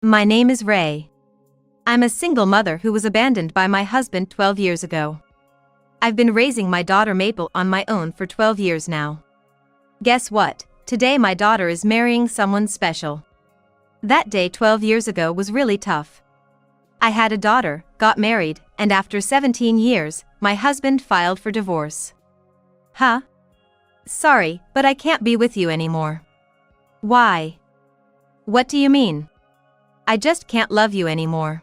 My name is Ray. I'm a single mother who was abandoned by my husband 12 years ago. I've been raising my daughter Maple on my own for 12 years now. Guess what? Today my daughter is marrying someone special. That day 12 years ago was really tough. I had a daughter, got married, and after 17 years, my husband filed for divorce. Huh? Sorry, but I can't be with you anymore. Why? What do you mean? I just can't love you anymore.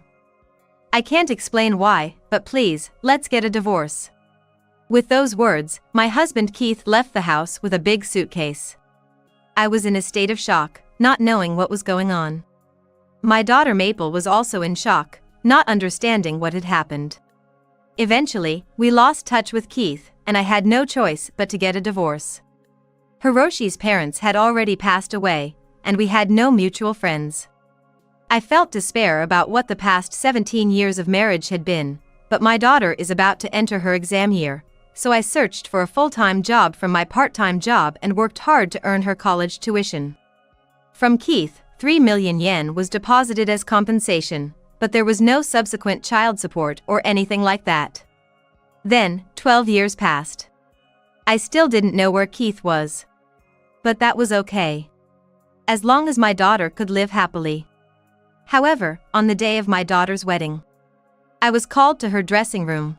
I can't explain why, but please, let's get a divorce. With those words, my husband Keith left the house with a big suitcase. I was in a state of shock, not knowing what was going on. My daughter Maple was also in shock, not understanding what had happened. Eventually, we lost touch with Keith, and I had no choice but to get a divorce. Hiroshi's parents had already passed away, and we had no mutual friends. I felt despair about what the past 17 years of marriage had been, but my daughter is about to enter her exam year, so I searched for a full-time job from my part-time job and worked hard to earn her college tuition. From Keith, 3 million yen was deposited as compensation, but there was no subsequent child support or anything like that. Then, 12 years passed. I still didn't know where Keith was. But that was okay. As long as my daughter could live happily. However, on the day of my daughter's wedding, I was called to her dressing room.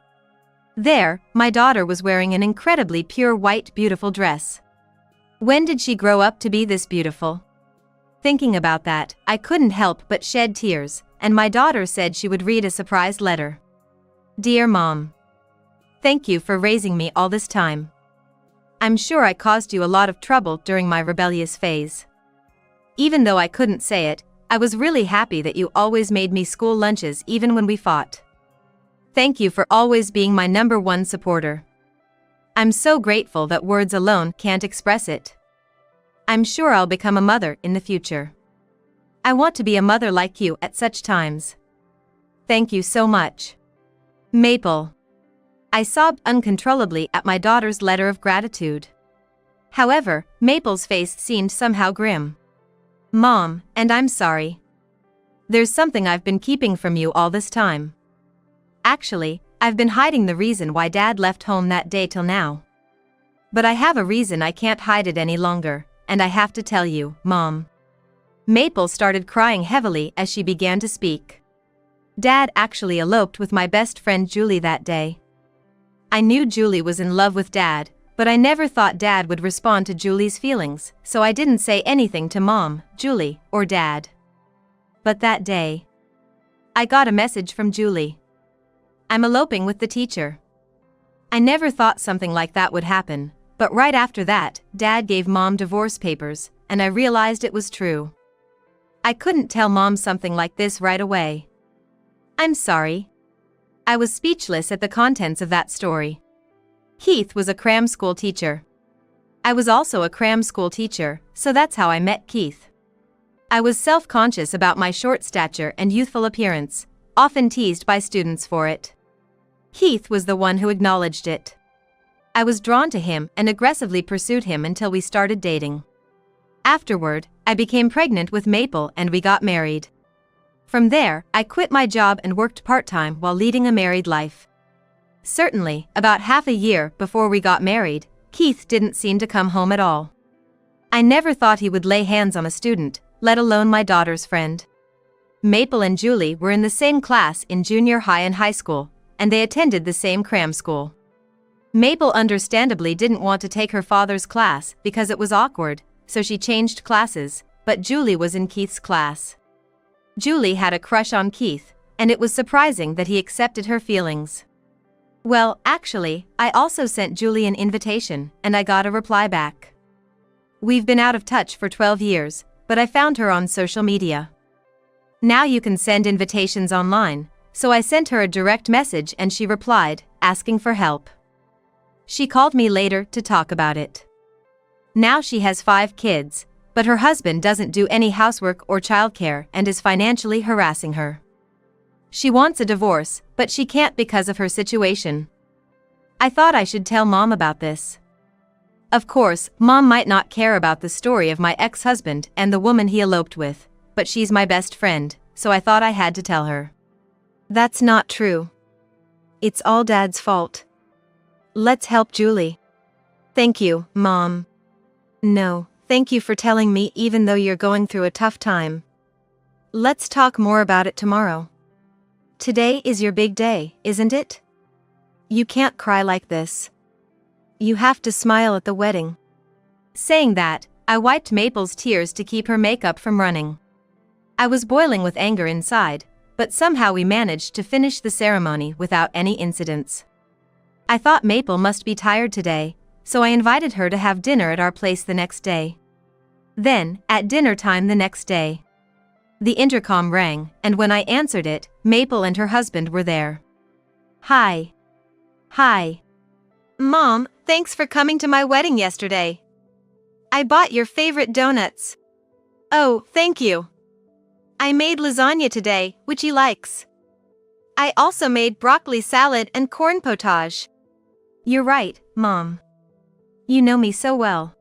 There, my daughter was wearing an incredibly pure white beautiful dress. When did she grow up to be this beautiful? Thinking about that, I couldn't help but shed tears, and my daughter said she would read a surprise letter. Dear Mom. Thank you for raising me all this time. I'm sure I caused you a lot of trouble during my rebellious phase. Even though I couldn't say it, I was really happy that you always made me school lunches even when we fought. Thank you for always being my #1 supporter. I'm so grateful that words alone can't express it. I'm sure I'll become a mother in the future. I want to be a mother like you at such times. Thank you so much. Maple. I sobbed uncontrollably at my daughter's letter of gratitude. However, Maple's face seemed somehow grim. Mom, and I'm sorry. There's something I've been keeping from you all this time. Actually, I've been hiding the reason why Dad left home that day till now. But I have a reason I can't hide it any longer, and I have to tell you, Mom. Maple started crying heavily as she began to speak. Dad actually eloped with my best friend Julie that day. I knew Julie was in love with Dad, but I never thought Dad would respond to Julie's feelings, so I didn't say anything to Mom, Julie, or Dad. But that day, I got a message from Julie. I'm eloping with the teacher. I never thought something like that would happen, but right after that, Dad gave Mom divorce papers, and I realized it was true. I couldn't tell Mom something like this right away. I'm sorry. I was speechless at the contents of that story. Keith was a cram school teacher. I was also a cram school teacher, so that's how I met Keith. I was self-conscious about my short stature and youthful appearance, often teased by students for it. Keith was the one who acknowledged it. I was drawn to him and aggressively pursued him until we started dating. Afterward, I became pregnant with Maple and we got married. From there, I quit my job and worked part-time while leading a married life. Certainly, about half a year before we got married, Keith didn't seem to come home at all. I never thought he would lay hands on a student, let alone my daughter's friend. Maple and Julie were in the same class in junior high and high school, and they attended the same cram school. Maple understandably didn't want to take her father's class because it was awkward, so she changed classes, but Julie was in Keith's class. Julie had a crush on Keith, and it was surprising that he accepted her feelings. Well, actually, I also sent Julie an invitation, and I got a reply back. We've been out of touch for 12 years, but I found her on social media. Now you can send invitations online, so I sent her a direct message and she replied, asking for help. She called me later to talk about it. Now she has 5 kids, but her husband doesn't do any housework or childcare and is financially harassing her. She wants a divorce, but she can't because of her situation. I thought I should tell Mom about this. Of course, Mom might not care about the story of my ex-husband and the woman he eloped with, but she's my best friend, so I thought I had to tell her. That's not true. It's all Dad's fault. Let's help Julie. Thank you, Mom. No, thank you for telling me even though you're going through a tough time. Let's talk more about it tomorrow. Today is your big day, isn't it? You can't cry like this. You have to smile at the wedding. Saying that, I wiped Maple's tears to keep her makeup from running. I was boiling with anger inside, but somehow we managed to finish the ceremony without any incidents. I thought Maple must be tired today, so I invited her to have dinner at our place the next day. Then, at dinner time the next day, the intercom rang, and when I answered it, Maple and her husband were there. Hi. Hi. Mom, thanks for coming to my wedding yesterday. I bought your favorite donuts. Oh, thank you. I made lasagna today, which he likes. I also made broccoli salad and corn potage. You're right, Mom. You know me so well.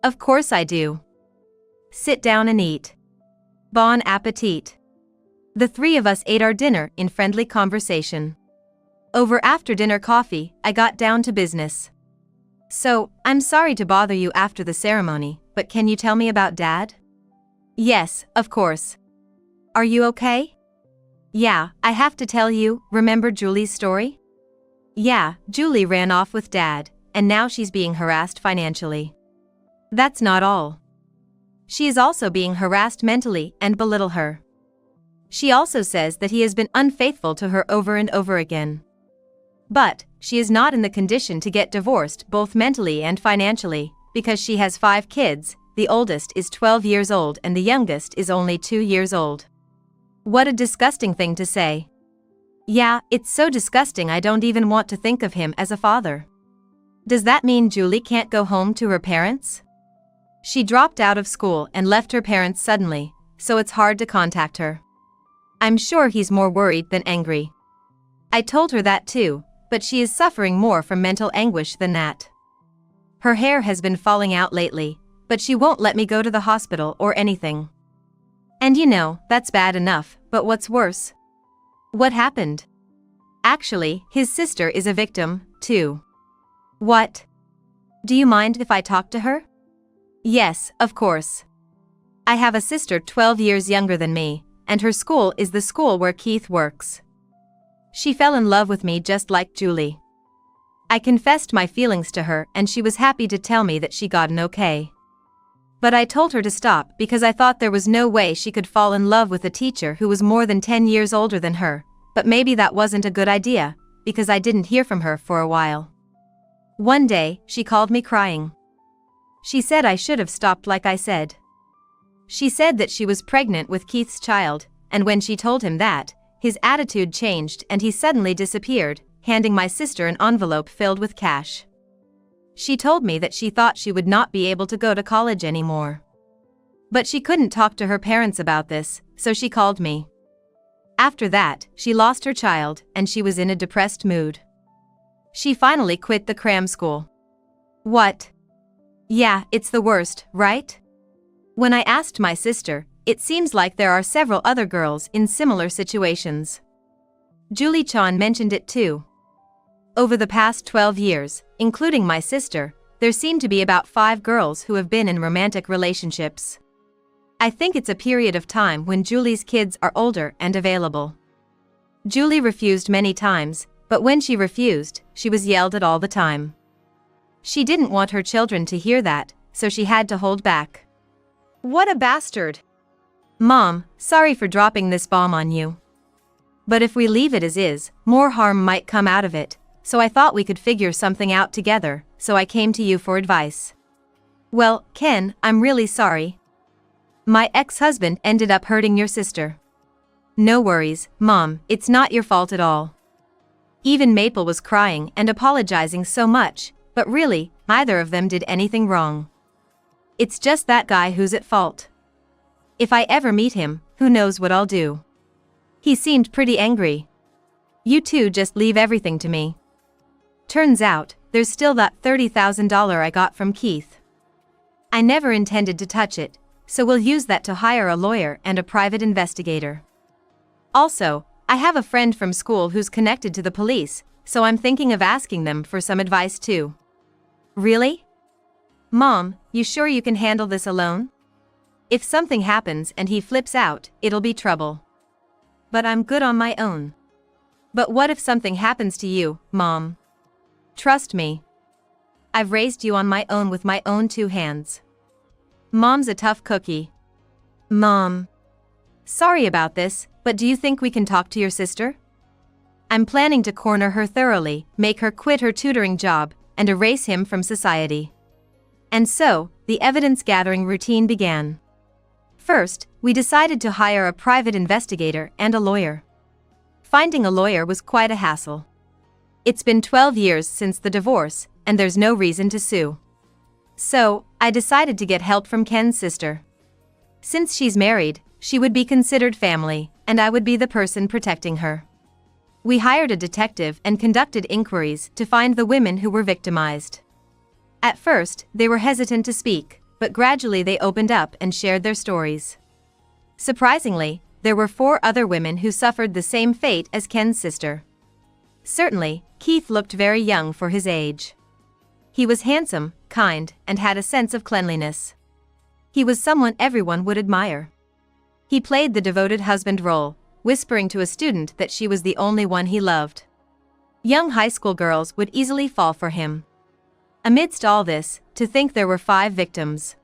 Of course I do. Sit down and eat. Bon appetit. The three of us ate our dinner in friendly conversation. Over after-dinner coffee, I got down to business. So, I'm sorry to bother you after the ceremony, but can you tell me about Dad? Yes, of course. Are you okay? Yeah, I have to tell you, remember Julie's story? Yeah, Julie ran off with Dad, and now she's being harassed financially. That's not all. She is also being harassed mentally and belittle her. She also says that he has been unfaithful to her over and over again. But, she is not in the condition to get divorced both mentally and financially, because she has 5 kids, the oldest is 12 years old and the youngest is only 2 years old. What a disgusting thing to say. Yeah, it's so disgusting I don't even want to think of him as a father. Does that mean Julie can't go home to her parents? She dropped out of school and left her parents suddenly, so it's hard to contact her. I'm sure he's more worried than angry. I told her that too, but she is suffering more from mental anguish than that. Her hair has been falling out lately, but she won't let me go to the hospital or anything. And you know, that's bad enough, but what's worse? What happened? Actually, his sister is a victim, too. What? Do you mind if I talk to her? Yes, of course. I have a sister 12 years younger than me, and her school is the school where Keith works. She fell in love with me just like Julie. I confessed my feelings to her and she was happy to tell me that she got an okay. But I told her to stop because I thought there was no way she could fall in love with a teacher who was more than 10 years older than her, but maybe that wasn't a good idea, because I didn't hear from her for a while. One day, she called me crying. She said I should have stopped like I said. She said that she was pregnant with Keith's child, and when she told him that, his attitude changed and he suddenly disappeared, handing my sister an envelope filled with cash. She told me that she thought she would not be able to go to college anymore. But she couldn't talk to her parents about this, so she called me. After that, she lost her child and she was in a depressed mood. She finally quit the cram school. What? Yeah, it's the worst, right? When I asked my sister, it seems like there are several other girls in similar situations. Julie Chan mentioned it too. Over the past 12 years, including my sister, there seem to be about 5 girls who have been in romantic relationships. I think it's a period of time when Julie's kids are older and available. Julie refused many times, but when she refused, she was yelled at all the time. She didn't want her children to hear that, so she had to hold back. What a bastard! Mom, sorry for dropping this bomb on you. But if we leave it as is, more harm might come out of it, so I thought we could figure something out together, so I came to you for advice. Well, Ken, I'm really sorry. My ex-husband ended up hurting your sister. No worries, Mom, it's not your fault at all. Even Maple was crying and apologizing so much, but really, neither of them did anything wrong. It's just that guy who's at fault. If I ever meet him, who knows what I'll do. He seemed pretty angry. You two just leave everything to me. Turns out, there's still that $30,000 I got from Keith. I never intended to touch it, so we'll use that to hire a lawyer and a private investigator. Also, I have a friend from school who's connected to the police, so I'm thinking of asking them for some advice too. Really? Mom, you sure you can handle this alone? If something happens and he flips out, it'll be trouble. But I'm good on my own. But what if something happens to you, Mom? Trust me. I've raised you on my own with my own two hands. Mom's a tough cookie. Mom. Sorry about this, but do you think we can talk to your sister? I'm planning to corner her thoroughly, make her quit her tutoring job, and erase him from society. And so, the evidence-gathering routine began. First, we decided to hire a private investigator and a lawyer. Finding a lawyer was quite a hassle. It's been 12 years since the divorce, and there's no reason to sue. So, I decided to get help from Ken's sister. Since she's married, she would be considered family, and I would be the person protecting her. We hired a detective and conducted inquiries to find the women who were victimized. At first, they were hesitant to speak, but gradually they opened up and shared their stories. Surprisingly, there were 4 other women who suffered the same fate as Ken's sister. Certainly, Keith looked very young for his age. He was handsome, kind, and had a sense of cleanliness. He was someone everyone would admire. He played the devoted husband role, whispering to a student that she was the only one he loved. Young high school girls would easily fall for him. Amidst all this, to think there were 5 victims.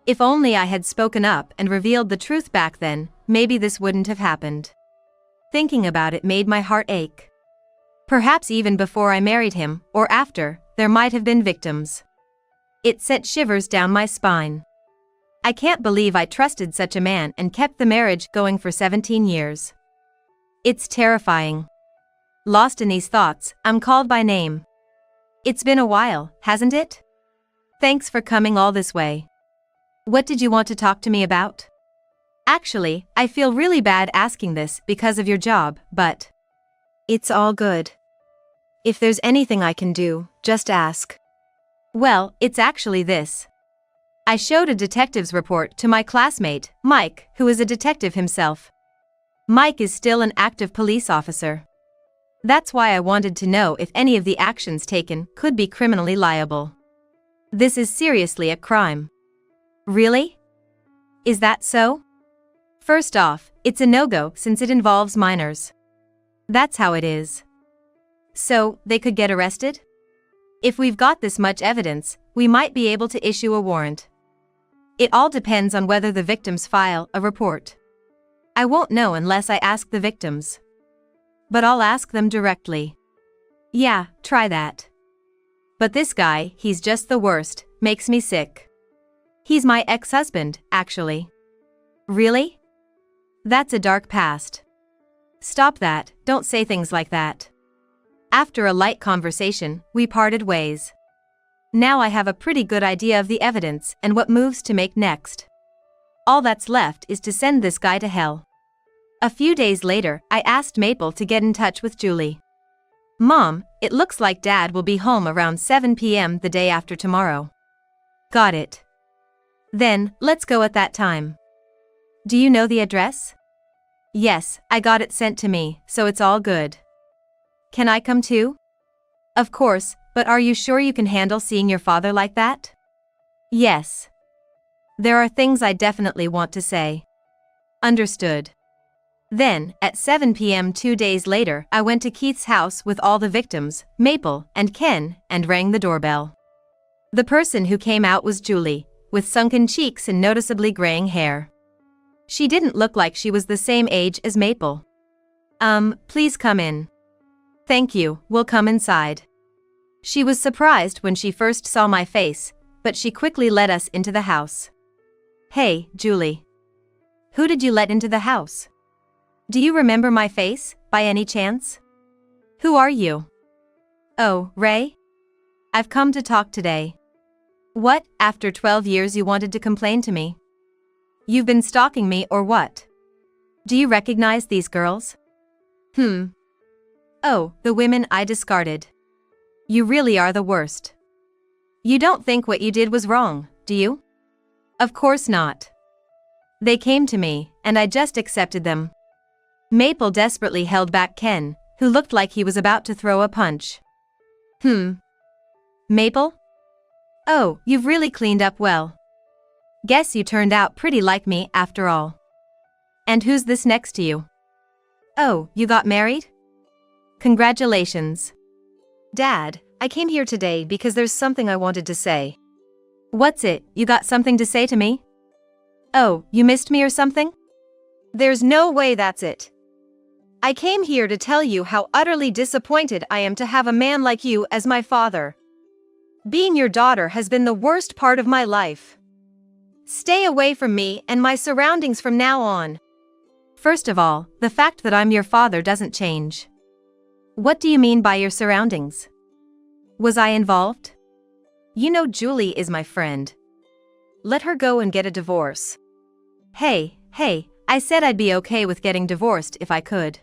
If only I had spoken up and revealed the truth back then, maybe this wouldn't have happened. Thinking about it made my heart ache. Perhaps even before I married him, or after, there might have been victims. It sent shivers down my spine. I can't believe I trusted such a man and kept the marriage going for 17 years. It's terrifying. Lost in these thoughts, I'm called by name. It's been a while, hasn't it? Thanks for coming all this way. What did you want to talk to me about? Actually, I feel really bad asking this because of your job, but it's all good. If there's anything I can do, just ask. Well, it's actually this. I showed a detective's report to my classmate, Mike, who is a detective himself. Mike is still an active police officer. That's why I wanted to know if any of the actions taken could be criminally liable. This is seriously a crime. Really? Is that so? First off, it's a no-go since it involves minors. That's how it is. So, they could get arrested? If we've got this much evidence, we might be able to issue a warrant. It all depends on whether the victims file a report. I won't know unless I ask the victims. But I'll ask them directly. Yeah, try that. But this guy, he's just the worst, makes me sick. He's my ex-husband, actually. Really? That's a dark past. Stop that, don't say things like that. After a light conversation, we parted ways. Now I have a pretty good idea of the evidence and what moves to make next. All that's left is to send this guy to hell. A few days later, I asked Maple to get in touch with Julie. Mom, it looks like Dad will be home around 7 p.m. the day after tomorrow. Got it. Then, let's go at that time. Do you know the address? Yes, I got it sent to me, so it's all good. Can I come too? Of course, but are you sure you can handle seeing your father like that? Yes. There are things I definitely want to say. Understood. Then, at 7 p.m. 2 days later, I went to Keith's house with all the victims, Maple and Ken, and rang the doorbell. The person who came out was Julie, with sunken cheeks and noticeably graying hair. She didn't look like she was the same age as Maple. Please come in. Thank you, we'll come inside. She was surprised when she first saw my face, but she quickly led us into the house. Hey, Julie. Who did you let into the house? Do you remember my face, by any chance? Who are you? Oh, Ray? I've come to talk today. What, after 12 years you wanted to complain to me? You've been stalking me or what? Do you recognize these girls? Oh, the women I discarded. You really are the worst. You don't think what you did was wrong, do you? Of course not. They came to me, and I just accepted them. Maple desperately held back Ken, who looked like he was about to throw a punch. Maple? Oh, you've really cleaned up well. Guess you turned out pretty like me after all. And who's this next to you? Oh, you got married? Congratulations. Dad, I came here today because there's something I wanted to say. What's it? You got something to say to me? Oh, you missed me or something? There's no way that's it. I came here to tell you how utterly disappointed I am to have a man like you as my father. Being your daughter has been the worst part of my life. Stay away from me and my surroundings from now on. First of all, the fact that I'm your father doesn't change. What do you mean by your surroundings? Was I involved? You know Julie is my friend. Let her go and get a divorce. Hey, I said I'd be okay with getting divorced if I could.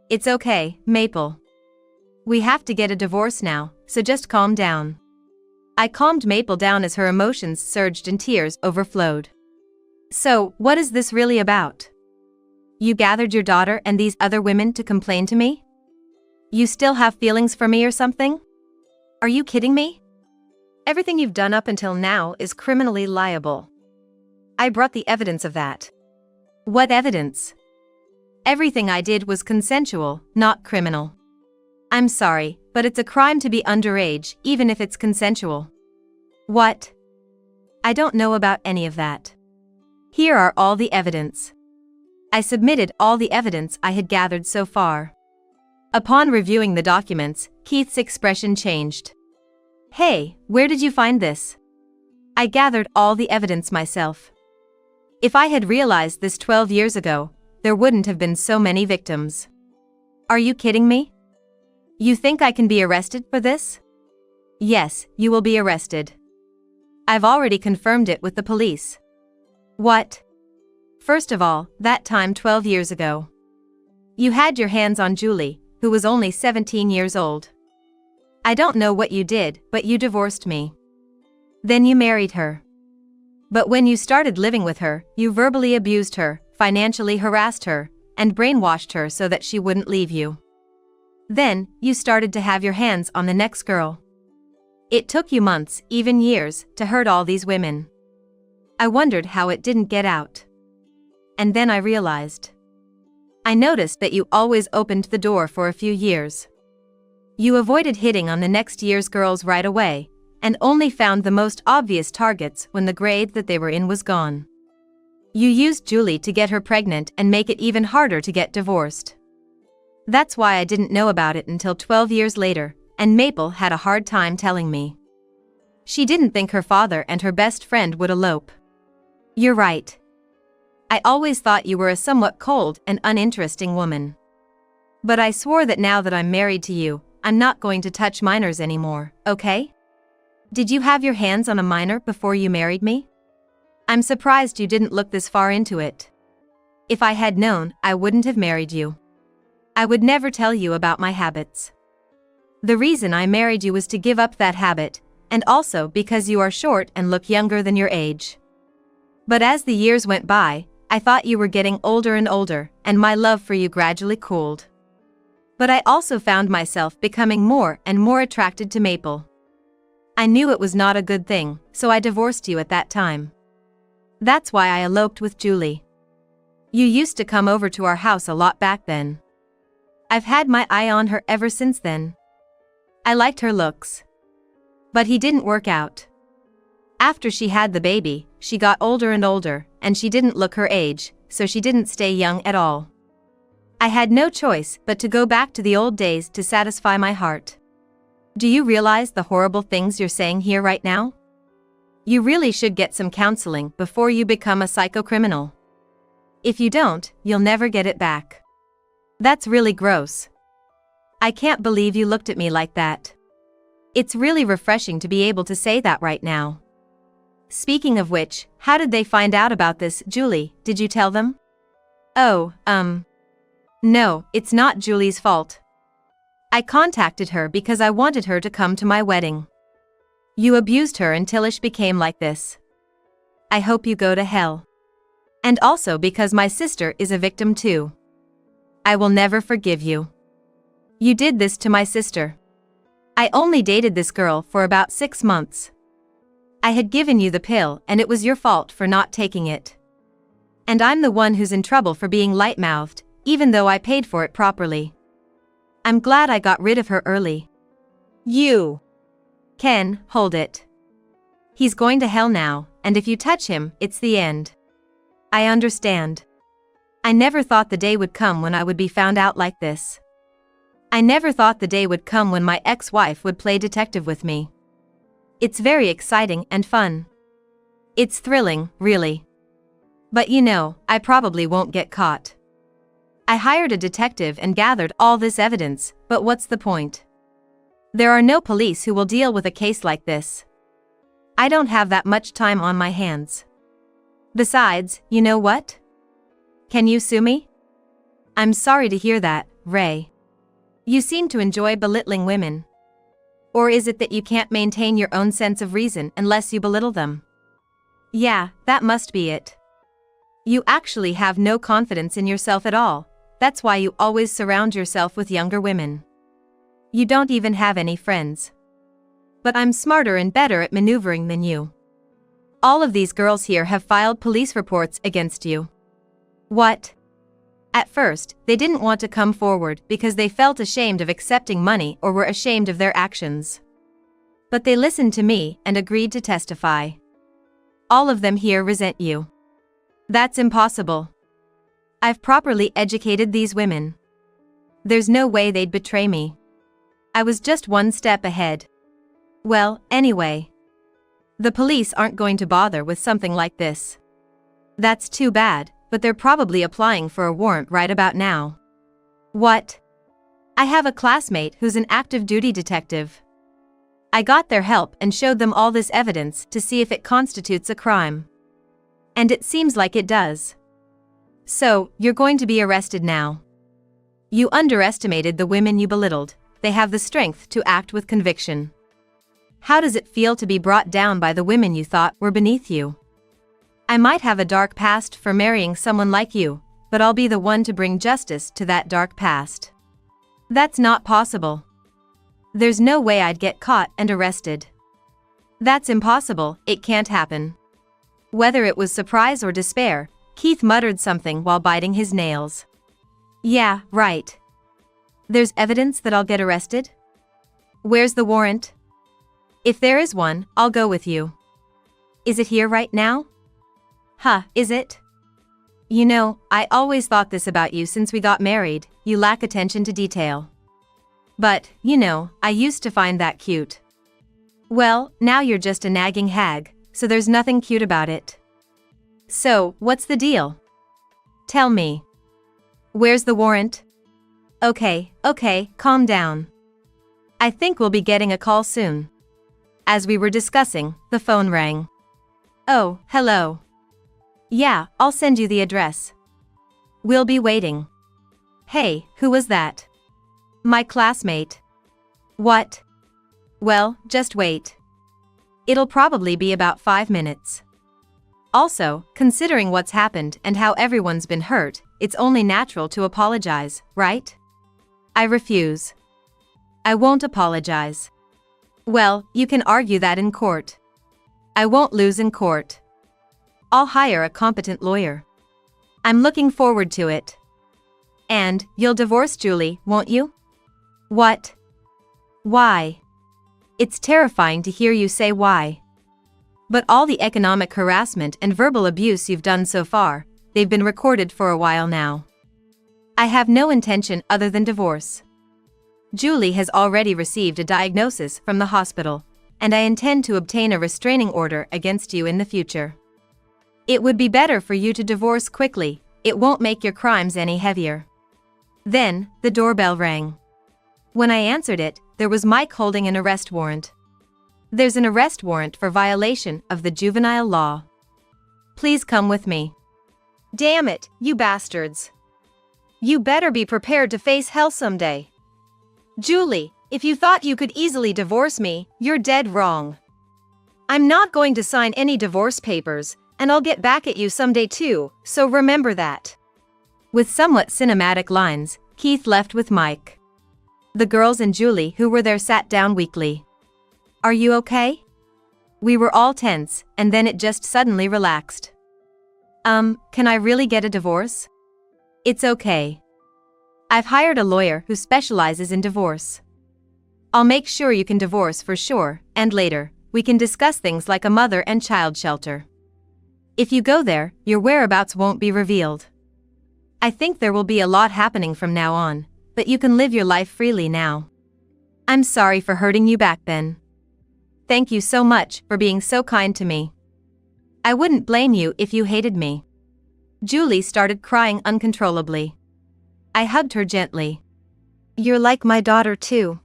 It's okay, Maple. We have to get a divorce now, so just calm down. I calmed Maple down as her emotions surged and tears overflowed. So, what is this really about? You gathered your daughter and these other women to complain to me? You still have feelings for me or something? Are you kidding me? Everything you've done up until now is criminally liable. I brought the evidence of that. What evidence? Everything I did was consensual, not criminal. I'm sorry, but it's a crime to be underage, even if it's consensual. What? I don't know about any of that. Here are all the evidence. I submitted all the evidence I had gathered so far. Upon reviewing the documents, Keith's expression changed. Hey, where did you find this? I gathered all the evidence myself. If I had realized this 12 years ago, there wouldn't have been so many victims. Are you kidding me? You think I can be arrested for this? Yes, you will be arrested. I've already confirmed it with the police. What? First of all, that time 12 years ago. You had your hands on Julie, who was only 17 years old. I don't know what you did, but you divorced me. Then you married her. But when you started living with her, you verbally abused her, financially harassed her, and brainwashed her so that she wouldn't leave you. Then, you started to have your hands on the next girl. It took you months, even years, to hurt all these women. I wondered how it didn't get out. And then I realized. I noticed that you always opened the door for a few years. You avoided hitting on the next year's girls right away, and only found the most obvious targets when the grade that they were in was gone. You used Julie to get her pregnant and make it even harder to get divorced. That's why I didn't know about it until 12 years later, and Maple had a hard time telling me. She didn't think her father and her best friend would elope. You're right. I always thought you were a somewhat cold and uninteresting woman. But I swore that now that I'm married to you, I'm not going to touch minors anymore, okay? Did you have your hands on a minor before you married me? I'm surprised you didn't look this far into it. If I had known, I wouldn't have married you. I would never tell you about my habits. The reason I married you was to give up that habit, and also because you are short and look younger than your age. But as the years went by, I thought you were getting older and older, and my love for you gradually cooled. But I also found myself becoming more and more attracted to Maple. I knew it was not a good thing, so I divorced you at that time. That's why I eloped with Julie. You used to come over to our house a lot back then. I've had my eye on her ever since then. I liked her looks. But he didn't work out. After she had the baby, she got older and older, and she didn't look her age, so she didn't stay young at all. I had no choice but to go back to the old days to satisfy my heart. Do you realize the horrible things you're saying here right now? You really should get some counseling before you become a psycho-criminal. If you don't, you'll never get it back. That's really gross. I can't believe you looked at me like that. It's really refreshing to be able to say that right now. Speaking of which, how did they find out about this, Julie? Did you tell them? Oh, no, it's not Julie's fault. I contacted her because I wanted her to come to my wedding. You abused her until Ish became like this. I hope you go to hell. And also because my sister is a victim too. I will never forgive you. You did this to my sister. I only dated this girl for about 6 months. I had given you the pill and it was your fault for not taking it. And I'm the one who's in trouble for being light-mouthed, even though I paid for it properly. I'm glad I got rid of her early. You. Ken, hold it. He's going to hell now, and if you touch him, it's the end. I understand. I never thought the day would come when I would be found out like this. I never thought the day would come when my ex-wife would play detective with me. It's very exciting and fun. It's thrilling, really. But you know, I probably won't get caught. I hired a detective and gathered all this evidence, but what's the point? There are no police who will deal with a case like this. I don't have that much time on my hands. Besides, you know what? Can you sue me? I'm sorry to hear that, Ray. You seem to enjoy belittling women. Or is it that you can't maintain your own sense of reason unless you belittle them? Yeah, that must be it. You actually have no confidence in yourself at all. That's why you always surround yourself with younger women. You don't even have any friends. But I'm smarter and better at maneuvering than you. All of these girls here have filed police reports against you. What? At first, they didn't want to come forward because they felt ashamed of accepting money or were ashamed of their actions. But they listened to me and agreed to testify. All of them here resent you. That's impossible. I've properly educated these women. There's no way they'd betray me. I was just one step ahead. Well, anyway. The police aren't going to bother with something like this. That's too bad, but they're probably applying for a warrant right about now. What? I have a classmate who's an active duty detective. I got their help and showed them all this evidence to see if it constitutes a crime. And it seems like it does. So, you're going to be arrested now. You underestimated the women you belittled. They have the strength to act with conviction. How does it feel to be brought down by the women you thought were beneath you? I might have a dark past for marrying someone like you, but I'll be the one to bring justice to that dark past. That's not possible. There's no way I'd get caught and arrested. That's impossible, it can't happen. Whether it was surprise or despair, Keith muttered something while biting his nails. Yeah, right. There's evidence that I'll get arrested? Where's the warrant? If there is one, I'll go with you. Is it here right now? Huh, is it? You know, I always thought this about you since we got married, you lack attention to detail. But, you know, I used to find that cute. Well, now you're just a nagging hag, so there's nothing cute about it. So, what's the deal? Tell me. Where's the warrant? Okay, calm down. I think we'll be getting a call soon. As we were discussing, the phone rang. Oh, hello. Yeah, I'll send you the address. We'll be waiting. Hey, who was that? My classmate. What? Well, just wait. It'll probably be about 5 minutes. Also, considering what's happened and how everyone's been hurt, it's only natural to apologize, right? I refuse. I won't apologize. Well, you can argue that in court. I won't lose in court. I'll hire a competent lawyer. I'm looking forward to it. And, you'll divorce Julie, won't you? What? Why? It's terrifying to hear you say why. But all the economic harassment and verbal abuse you've done so far, they've been recorded for a while now. I have no intention other than divorce. Julie has already received a diagnosis from the hospital, and I intend to obtain a restraining order against you in the future. It would be better for you to divorce quickly, it won't make your crimes any heavier. Then, the doorbell rang. When I answered it, there was Mike holding an arrest warrant. There's an arrest warrant for violation of the juvenile law. Please come with me. Damn it, you bastards. You better be prepared to face hell someday. Julie, if you thought you could easily divorce me, you're dead wrong. I'm not going to sign any divorce papers, and I'll get back at you someday too, so remember that. With somewhat cinematic lines, Keith left with Mike. The girls and Julie who were there sat down weakly. "Are you okay?" We were all tense, and then it just suddenly relaxed. Can I really get a divorce?" "It's okay. I've hired a lawyer who specializes in divorce. I'll make sure you can divorce for sure, and later, we can discuss things like a mother and child shelter. If you go there, your whereabouts won't be revealed. I think there will be a lot happening from now on, but you can live your life freely now. I'm sorry for hurting you back then. Thank you so much for being so kind to me. I wouldn't blame you if you hated me." Julie started crying uncontrollably. I hugged her gently. "You're like my daughter too.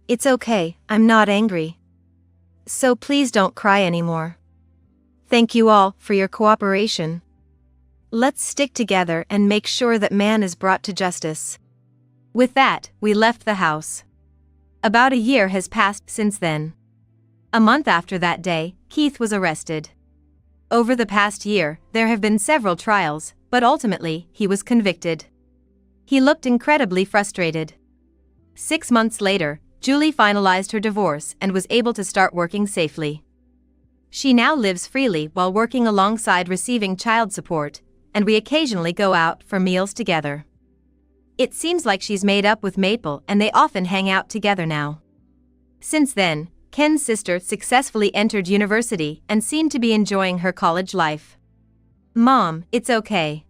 It's okay, I'm not angry. So please don't cry anymore. Thank you all for your cooperation. Let's stick together and make sure that man is brought to justice." With that, we left the house. About a year has passed since then. A month after that day, Keith was arrested. Over the past year, there have been several trials, but ultimately, he was convicted. He looked incredibly frustrated. 6 months later, Julie finalized her divorce and was able to start working safely. She now lives freely while working alongside receiving child support, and we occasionally go out for meals together. It seems like she's made up with Maple and they often hang out together now. Since then, Ken's sister successfully entered university and seemed to be enjoying her college life. "Mom, it's okay.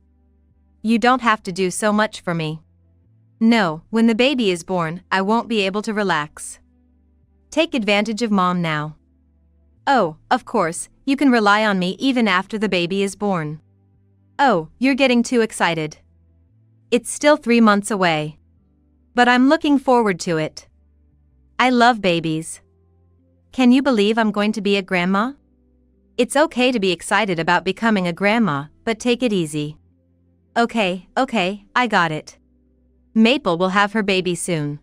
You don't have to do so much for me. No, when the baby is born, I won't be able to relax. Take advantage of Mom now. Oh, of course, you can rely on me even after the baby is born. Oh, you're getting too excited. It's still 3 months away. But I'm looking forward to it. I love babies. Can you believe I'm going to be a grandma? It's okay to be excited about becoming a grandma, but take it easy. Okay, I got it. Maple will have her baby soon.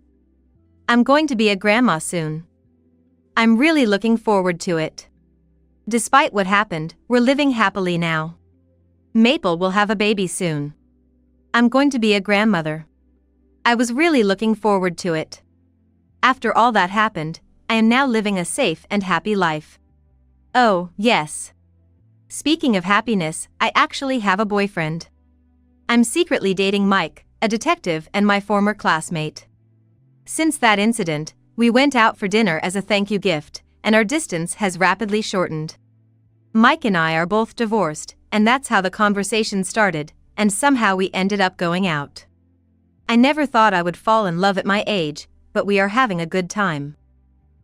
I'm going to be a grandma soon. I'm really looking forward to it. Despite what happened, we're living happily now. Maple will have a baby soon. I'm going to be a grandmother. I was really looking forward to it. After all that happened, I am now living a safe and happy life. Oh, yes. Speaking of happiness, I actually have a boyfriend. I'm secretly dating Mike, a detective and my former classmate. Since that incident, we went out for dinner as a thank you gift, and our distance has rapidly shortened. Mike and I are both divorced, and that's how the conversation started, and somehow we ended up going out. I never thought I would fall in love at my age, but we are having a good time.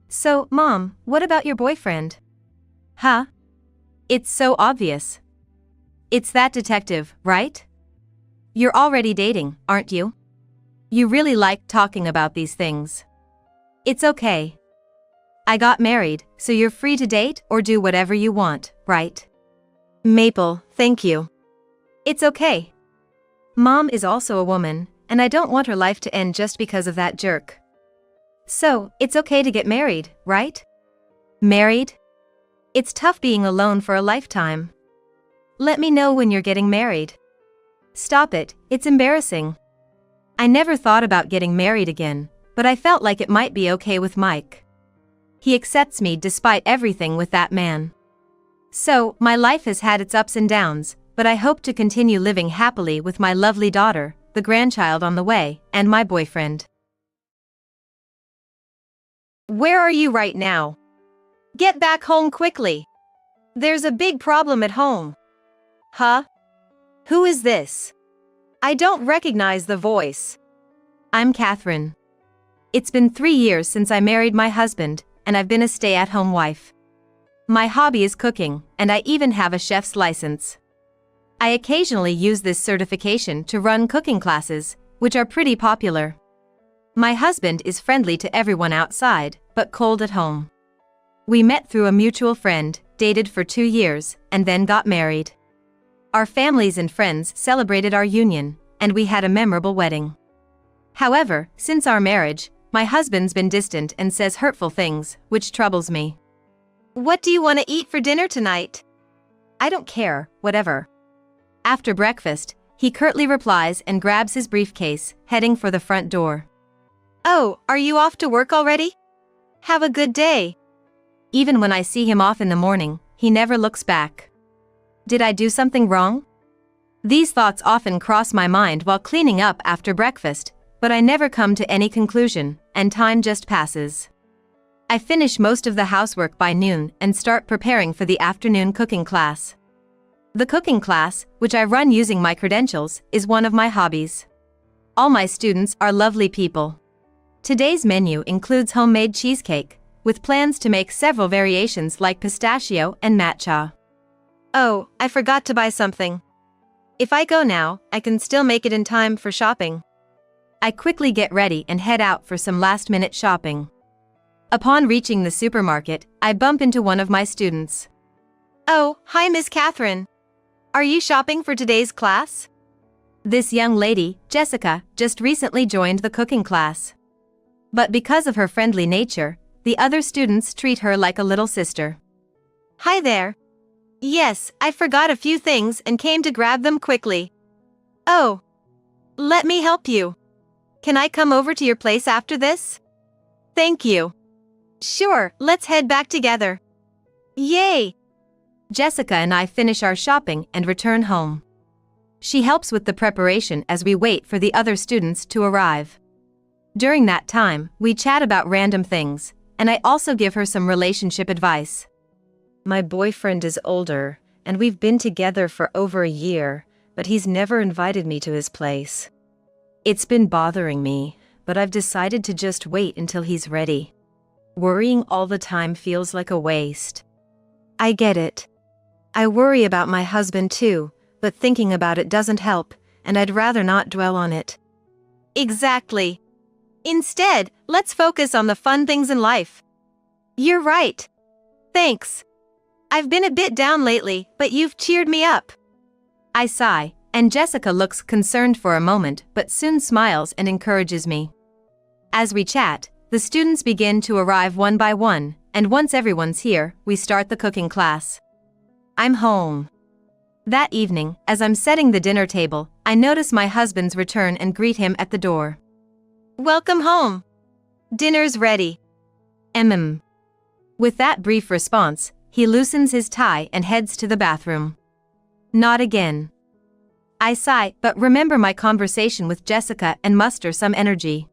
So, Mom, what about your boyfriend? Huh? It's so obvious. It's that detective, right? You're already dating, aren't you? You really like talking about these things. It's okay. I got married, so you're free to date or do whatever you want, right? Maple, thank you. It's okay. Mom is also a woman, and I don't want her life to end just because of that jerk. So, it's okay to get married, right? Married? It's tough being alone for a lifetime. Let me know when you're getting married. Stop it, it's embarrassing. I never thought about getting married again, but I felt like it might be okay with Mike. He accepts me despite everything with that man. So, my life has had its ups and downs, but I hope to continue living happily with my lovely daughter, the grandchild on the way, and my boyfriend. Where are you right now? Get back home quickly. There's a big problem at home. Huh? Who is this? I don't recognize the voice. I'm Catherine. It's been 3 years since I married my husband, and I've been a stay-at-home wife. My hobby is cooking, and I even have a chef's license. I occasionally use this certification to run cooking classes, which are pretty popular. My husband is friendly to everyone outside, but cold at home. We met through a mutual friend, dated for 2 years, and then got married. Our families and friends celebrated our union, and we had a memorable wedding. However, since our marriage, my husband's been distant and says hurtful things, which troubles me. What do you want to eat for dinner tonight? I don't care, whatever. After breakfast, He curtly replies and grabs his briefcase, heading for the front door. "Oh, are you off to work already? Have a good day." Even when I see him off in the morning, he never looks back. Did I do something wrong? These thoughts often cross my mind while cleaning up after breakfast, but I never come to any conclusion, and time just passes. I finish most of the housework by noon and start preparing for the afternoon cooking class. The cooking class, which I run using my credentials, is one of my hobbies. All my students are lovely people. Today's menu includes homemade cheesecake, with plans to make several variations like pistachio and matcha. Oh, I forgot to buy something. If I go now, I can still make it in time for shopping. I quickly get ready and head out for some last-minute shopping. Upon reaching the supermarket, I bump into one of my students. "Oh, hi Miss Catherine. Are you shopping for today's class?" This young lady, Jessica, just recently joined the cooking class. But because of her friendly nature, the other students treat her like a little sister. "Hi there. Yes, I forgot a few things and came to grab them quickly." "Oh. Let me help you. Can I come over to your place after this?" "Thank you." "Sure, let's head back together." Yay! Jessica and I finish our shopping and return home. She helps with the preparation as we wait for the other students to arrive. During that time, we chat about random things, and I also give her some relationship advice. "My boyfriend is older, and we've been together for over a year, but he's never invited me to his place. It's been bothering me, but I've decided to just wait until he's ready. Worrying all the time feels like a waste." I get it. I worry about my husband too, but thinking about it doesn't help, and I'd rather not dwell on it. Exactly. Instead, let's focus on the fun things in life. You're right. Thanks. I've been a bit down lately, but you've cheered me up. I sigh, and Jessica looks concerned for a moment but soon smiles and encourages me. As we chat, the students begin to arrive one by one, and once everyone's here, we start the cooking class. I'm home. That evening, as I'm setting the dinner table, I notice my husband's return and greet him at the door. "Welcome home. Dinner's ready." With that brief response, he loosens his tie and heads to the bathroom. Not again. I sigh, but remember my conversation with Jessica and muster some energy.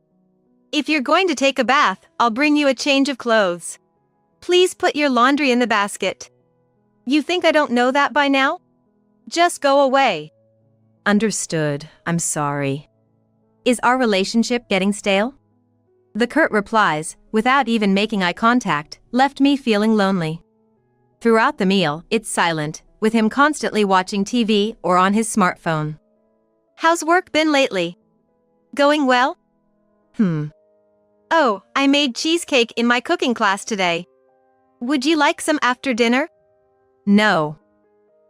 "If you're going to take a bath, I'll bring you a change of clothes. Please put your laundry in the basket." You think I don't know that by now? Just go away. Understood, I'm sorry. Is our relationship getting stale? The curt replies, without even making eye contact, left me feeling lonely. Throughout the meal, it's silent, with him constantly watching TV or on his smartphone. How's work been lately? Going well? Oh, I made cheesecake in my cooking class today. Would you like some after dinner? No.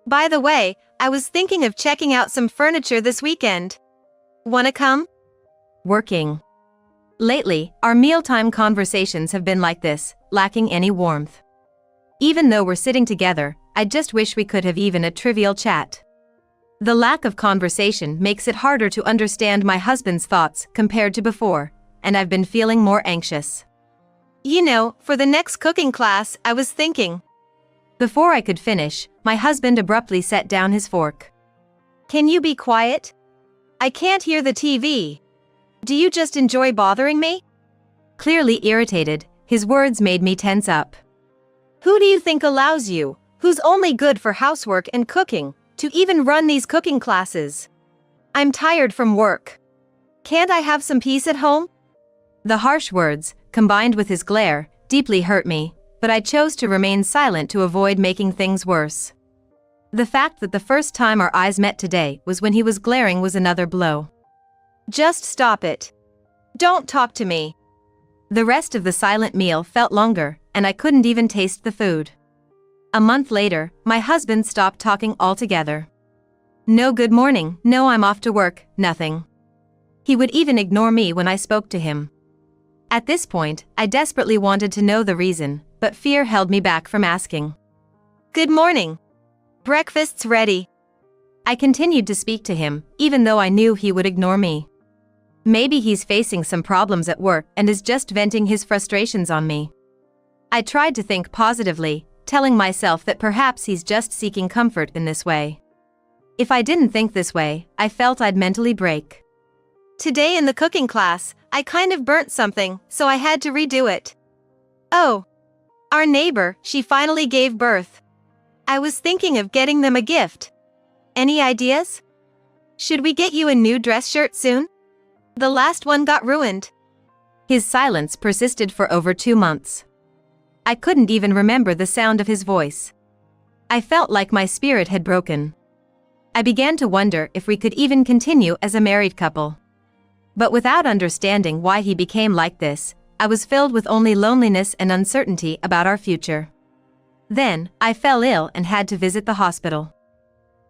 By the way, I was thinking of checking out some furniture this weekend. Wanna come? Working. Lately, our mealtime conversations have been like this, lacking any warmth. Even though we're sitting together, I just wish we could have even a trivial chat. The lack of conversation makes it harder to understand my husband's thoughts compared to before, and I've been feeling more anxious. You know, for the next cooking class, I was thinking. Before I could finish, my husband abruptly set down his fork. Can you be quiet? I can't hear the TV. Do you just enjoy bothering me? Clearly irritated, his words made me tense up. Who do you think allows you, who's only good for housework and cooking, to even run these cooking classes? I'm tired from work. Can't I have some peace at home? The harsh words, combined with his glare, deeply hurt me, but I chose to remain silent to avoid making things worse. The fact that the first time our eyes met today was when he was glaring was another blow. Just stop it. Don't talk to me. The rest of the silent meal felt longer, and I couldn't even taste the food. A month later, my husband stopped talking altogether. No good morning, no I'm off to work, nothing. He would even ignore me when I spoke to him. At this point, I desperately wanted to know the reason, but fear held me back from asking. Good morning. Breakfast's ready. I continued to speak to him, even though I knew he would ignore me. Maybe he's facing some problems at work and is just venting his frustrations on me. I tried to think positively, telling myself that perhaps he's just seeking comfort in this way. If I didn't think this way, I felt I'd mentally break. Today in the cooking class, I kind of burnt something, so I had to redo it. Oh. Our neighbor, she finally gave birth. I was thinking of getting them a gift. Any ideas? Should we get you a new dress shirt soon? The last one got ruined. His silence persisted for over 2 months. I couldn't even remember the sound of his voice. I felt like my spirit had broken. I began to wonder if we could even continue as a married couple. But without understanding why he became like this, I was filled with only loneliness and uncertainty about our future. Then, I fell ill and had to visit the hospital.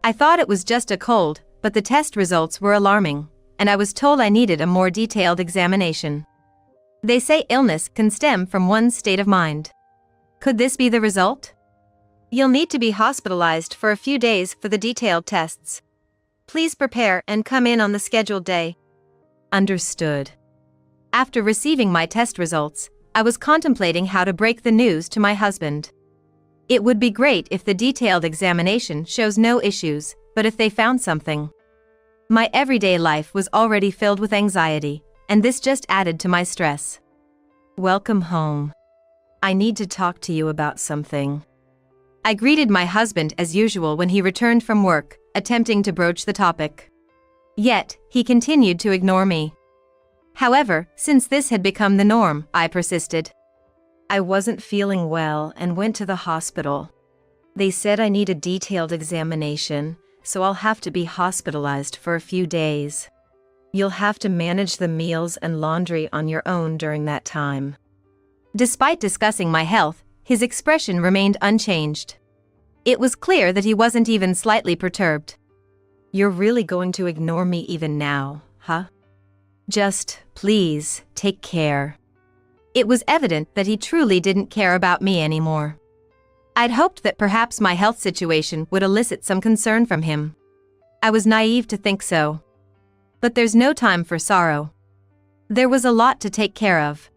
I thought it was just a cold, but the test results were alarming, and I was told I needed a more detailed examination. They say illness can stem from one's state of mind. Could this be the result? You'll need to be hospitalized for a few days for the detailed tests. Please prepare and come in on the scheduled day. Understood. After receiving my test results, I was contemplating how to break the news to my husband. It would be great if the detailed examination shows no issues, but if they found something. My everyday life was already filled with anxiety, and this just added to my stress. Welcome home. I need to talk to you about something. I greeted my husband as usual when he returned from work, attempting to broach the topic. Yet, he continued to ignore me. However, since this had become the norm, I persisted. I wasn't feeling well and went to the hospital. They said I need a detailed examination, so I'll have to be hospitalized for a few days. You'll have to manage the meals and laundry on your own during that time. Despite discussing my health, his expression remained unchanged. It was clear that he wasn't even slightly perturbed. You're really going to ignore me even now, huh? Just, please, take care. It was evident that he truly didn't care about me anymore. I'd hoped that perhaps my health situation would elicit some concern from him. I was naive to think so. But there's no time for sorrow. There was a lot to take care of.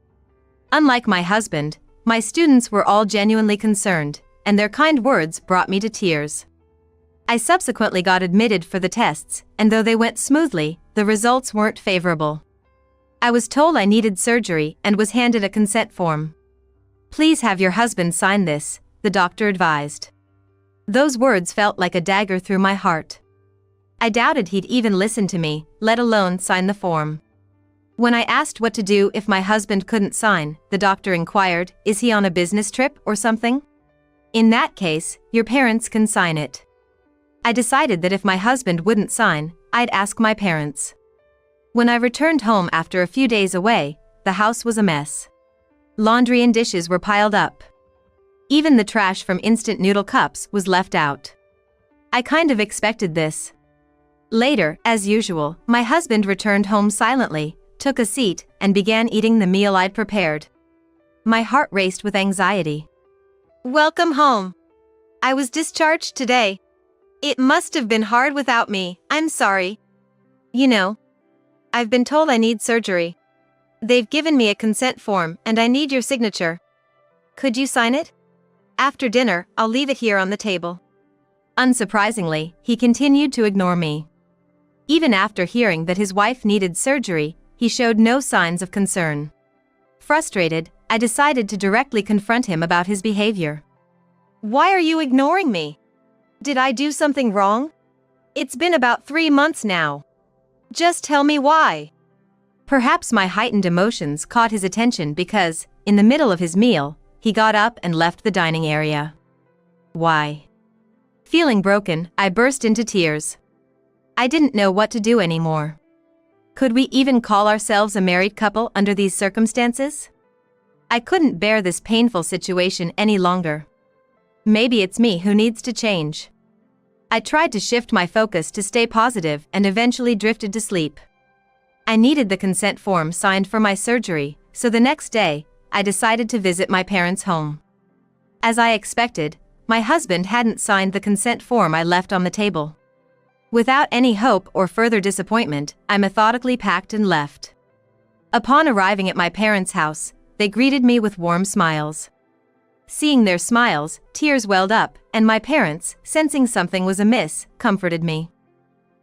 Unlike my husband, my students were all genuinely concerned, and their kind words brought me to tears. I subsequently got admitted for the tests, and though they went smoothly, the results weren't favorable. I was told I needed surgery and was handed a consent form. Please have your husband sign this, the doctor advised. Those words felt like a dagger through my heart. I doubted he'd even listen to me, let alone sign the form. When I asked what to do if my husband couldn't sign, the doctor inquired, is he on a business trip or something? In that case, your parents can sign it. I decided that if my husband wouldn't sign, I'd ask my parents. When I returned home after a few days away, the house was a mess. Laundry and dishes were piled up. Even the trash from instant noodle cups was left out. I kind of expected this. Later, as usual, my husband returned home silently, took a seat, and began eating the meal I'd prepared. My heart raced with anxiety. Welcome home. I was discharged today. It must have been hard without me, I'm sorry. You know, I've been told I need surgery. They've given me a consent form and I need your signature. Could you sign it? After dinner, I'll leave it here on the table. Unsurprisingly, he continued to ignore me. Even after hearing that his wife needed surgery, he showed no signs of concern. Frustrated, I decided to directly confront him about his behavior. Why are you ignoring me? Did I do something wrong? It's been about 3 months now. Just tell me why. Perhaps my heightened emotions caught his attention because, in the middle of his meal, he got up and left the dining area. Why? Feeling broken, I burst into tears. I didn't know what to do anymore. Could we even call ourselves a married couple under these circumstances? I couldn't bear this painful situation any longer. Maybe it's me who needs to change. I tried to shift my focus to stay positive and eventually drifted to sleep. I needed the consent form signed for my surgery, so the next day, I decided to visit my parents' home. As I expected, my husband hadn't signed the consent form I left on the table. Without any hope or further disappointment, I methodically packed and left. Upon arriving at my parents' house, they greeted me with warm smiles. Seeing their smiles, tears welled up, and my parents, sensing something was amiss, comforted me.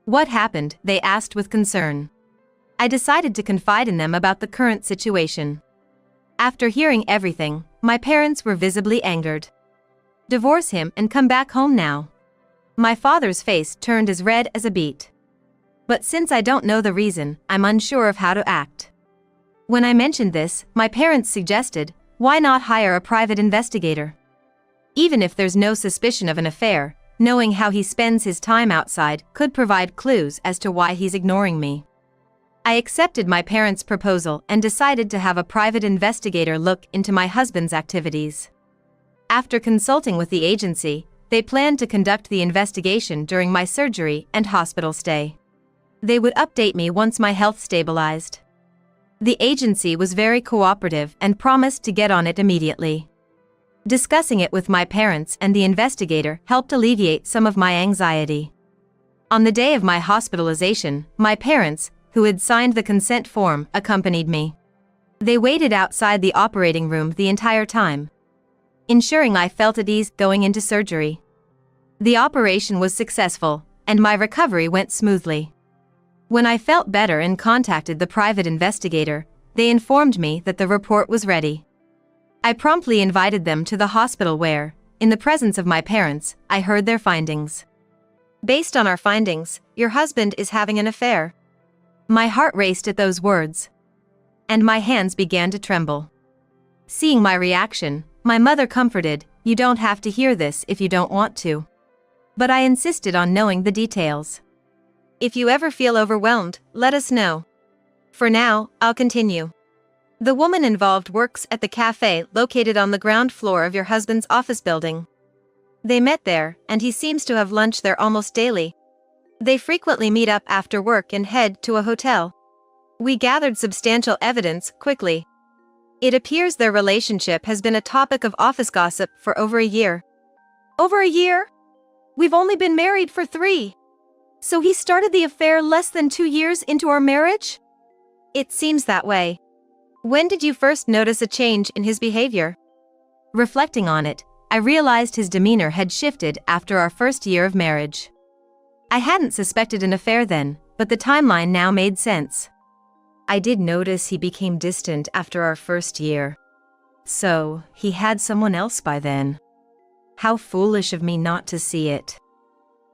What happened? They asked with concern. I decided to confide in them about the current situation. After hearing everything, my parents were visibly angered. Divorce him and come back home now. My father's face turned as red as a beet. But since I don't know the reason, I'm unsure of how to act. When I mentioned this, my parents suggested, why not hire a private investigator? Even if there's no suspicion of an affair, knowing how he spends his time outside could provide clues as to why he's ignoring me. I accepted my parents' proposal and decided to have a private investigator look into my husband's activities. After consulting with the agency, they planned to conduct the investigation during my surgery and hospital stay. They would update me once my health stabilized. The agency was very cooperative and promised to get on it immediately. Discussing it with my parents and the investigator helped alleviate some of my anxiety. On the day of my hospitalization, my parents, who had signed the consent form, accompanied me. They waited outside the operating room the entire time, ensuring I felt at ease going into surgery. The operation was successful, and my recovery went smoothly. When I felt better and contacted the private investigator, they informed me that the report was ready. I promptly invited them to the hospital where, in the presence of my parents, I heard their findings. Based on our findings, your husband is having an affair. My heart raced at those words, and my hands began to tremble. Seeing my reaction, my mother comforted, you don't have to hear this if you don't want to. But I insisted on knowing the details. If you ever feel overwhelmed, let us know. For now, I'll continue. The woman involved works at the cafe located on the ground floor of your husband's office building. They met there, and he seems to have lunch there almost daily. They frequently meet up after work and head to a hotel. We gathered substantial evidence quickly. It appears their relationship has been a topic of office gossip for over a year. Over a year? We've only been married for 3. So he started the affair less than 2 years into our marriage? It seems that way. When did you first notice a change in his behavior? Reflecting on it, I realized his demeanor had shifted after our first year of marriage. I hadn't suspected an affair then, but the timeline now made sense. I did notice he became distant after our first year. So, he had someone else by then. How foolish of me not to see it.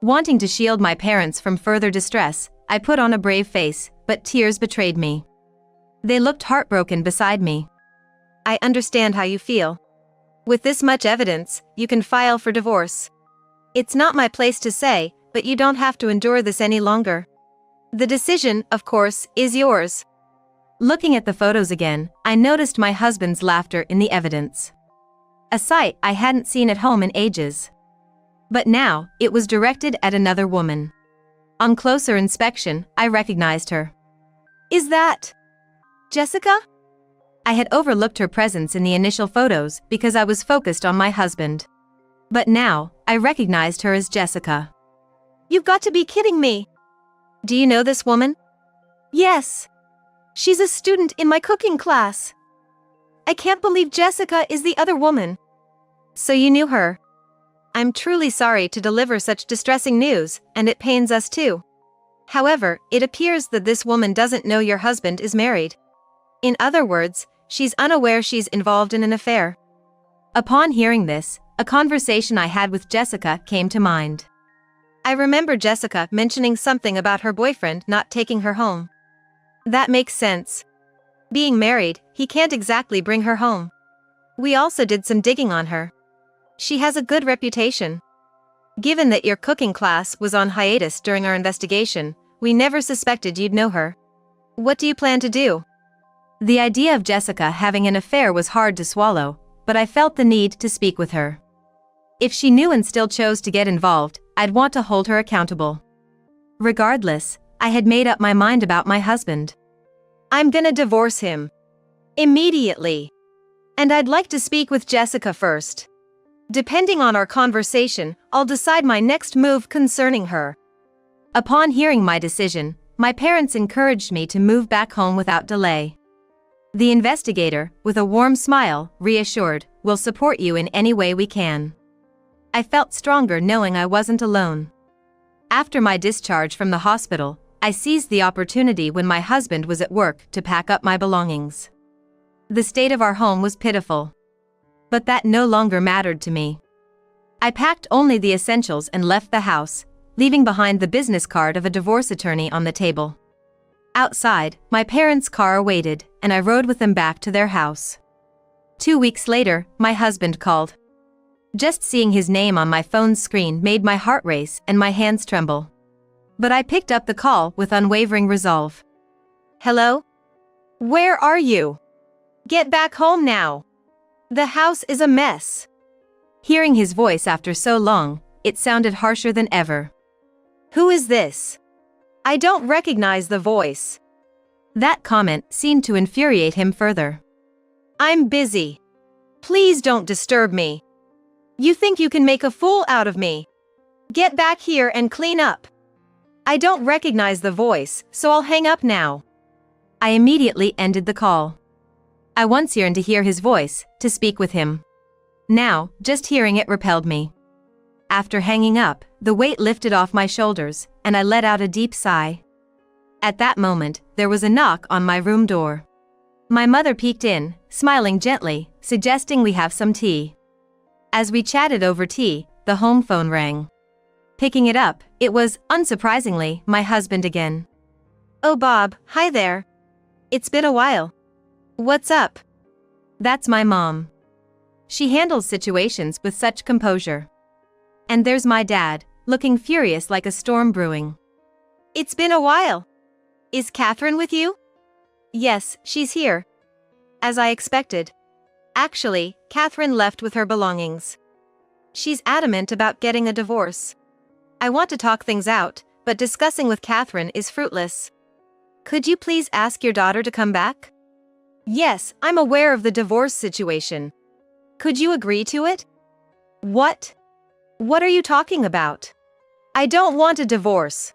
Wanting to shield my parents from further distress, I put on a brave face, but tears betrayed me. They looked heartbroken beside me. I understand how you feel. With this much evidence, you can file for divorce. It's not my place to say, but you don't have to endure this any longer. The decision, of course, is yours. Looking at the photos again, I noticed my husband's laughter in the evidence. A sight I hadn't seen at home in ages. But now, it was directed at another woman. On closer inspection, I recognized her. Is that Jessica? I had overlooked her presence in the initial photos because I was focused on my husband. But now, I recognized her as Jessica. You've got to be kidding me. Do you know this woman? Yes. She's a student in my cooking class. I can't believe Jessica is the other woman. So you knew her. I'm truly sorry to deliver such distressing news, and it pains us too. However, it appears that this woman doesn't know your husband is married. In other words, she's unaware she's involved in an affair. Upon hearing this, a conversation I had with Jessica came to mind. I remember Jessica mentioning something about her boyfriend not taking her home. That makes sense. Being married, he can't exactly bring her home. We also did some digging on her. She has a good reputation. Given that your cooking class was on hiatus during our investigation, we never suspected you'd know her. What do you plan to do? The idea of Jessica having an affair was hard to swallow, but I felt the need to speak with her. If she knew and still chose to get involved, I'd want to hold her accountable. Regardless, I had made up my mind about my husband. I'm gonna divorce him. Immediately. And I'd like to speak with Jessica first. Depending on our conversation, I'll decide my next move concerning her. Upon hearing my decision, my parents encouraged me to move back home without delay. The investigator, with a warm smile, reassured, "We'll support you in any way we can." I felt stronger knowing I wasn't alone. After my discharge from the hospital, I seized the opportunity when my husband was at work to pack up my belongings. The state of our home was pitiful. But that no longer mattered to me. I packed only the essentials and left the house, leaving behind the business card of a divorce attorney on the table. Outside, my parents' car awaited, and I rode with them back to their house. 2 weeks later, my husband called. Just seeing his name on my phone's screen made my heart race and my hands tremble. But I picked up the call with unwavering resolve. "Hello? Where are you? Get back home now. The house is a mess." Hearing his voice after so long, it sounded harsher than ever. "Who is this? I don't recognize the voice." That comment seemed to infuriate him further. "I'm busy. Please don't disturb me. You think you can make a fool out of me? Get back here and clean up." "I don't recognize the voice, so I'll hang up now." I immediately ended the call. I once yearned to hear his voice, to speak with him. Now, just hearing it repelled me. After hanging up, the weight lifted off my shoulders, and I let out a deep sigh. At that moment, there was a knock on my room door. My mother peeked in, smiling gently, suggesting we have some tea. As we chatted over tea, the home phone rang. Picking it up, it was, unsurprisingly, my husband again. "Oh Bob, hi there. It's been a while. What's up?" That's my mom. She handles situations with such composure. And there's my dad, looking furious like a storm brewing. "It's been a while. Is Catherine with you?" "Yes, she's here." As I expected. Actually, Catherine left with her belongings. She's adamant about getting a divorce. I want to talk things out, but discussing with Catherine is fruitless. "Could you please ask your daughter to come back?" "Yes, I'm aware of the divorce situation. Could you agree to it?" "What? What are you talking about? I don't want a divorce.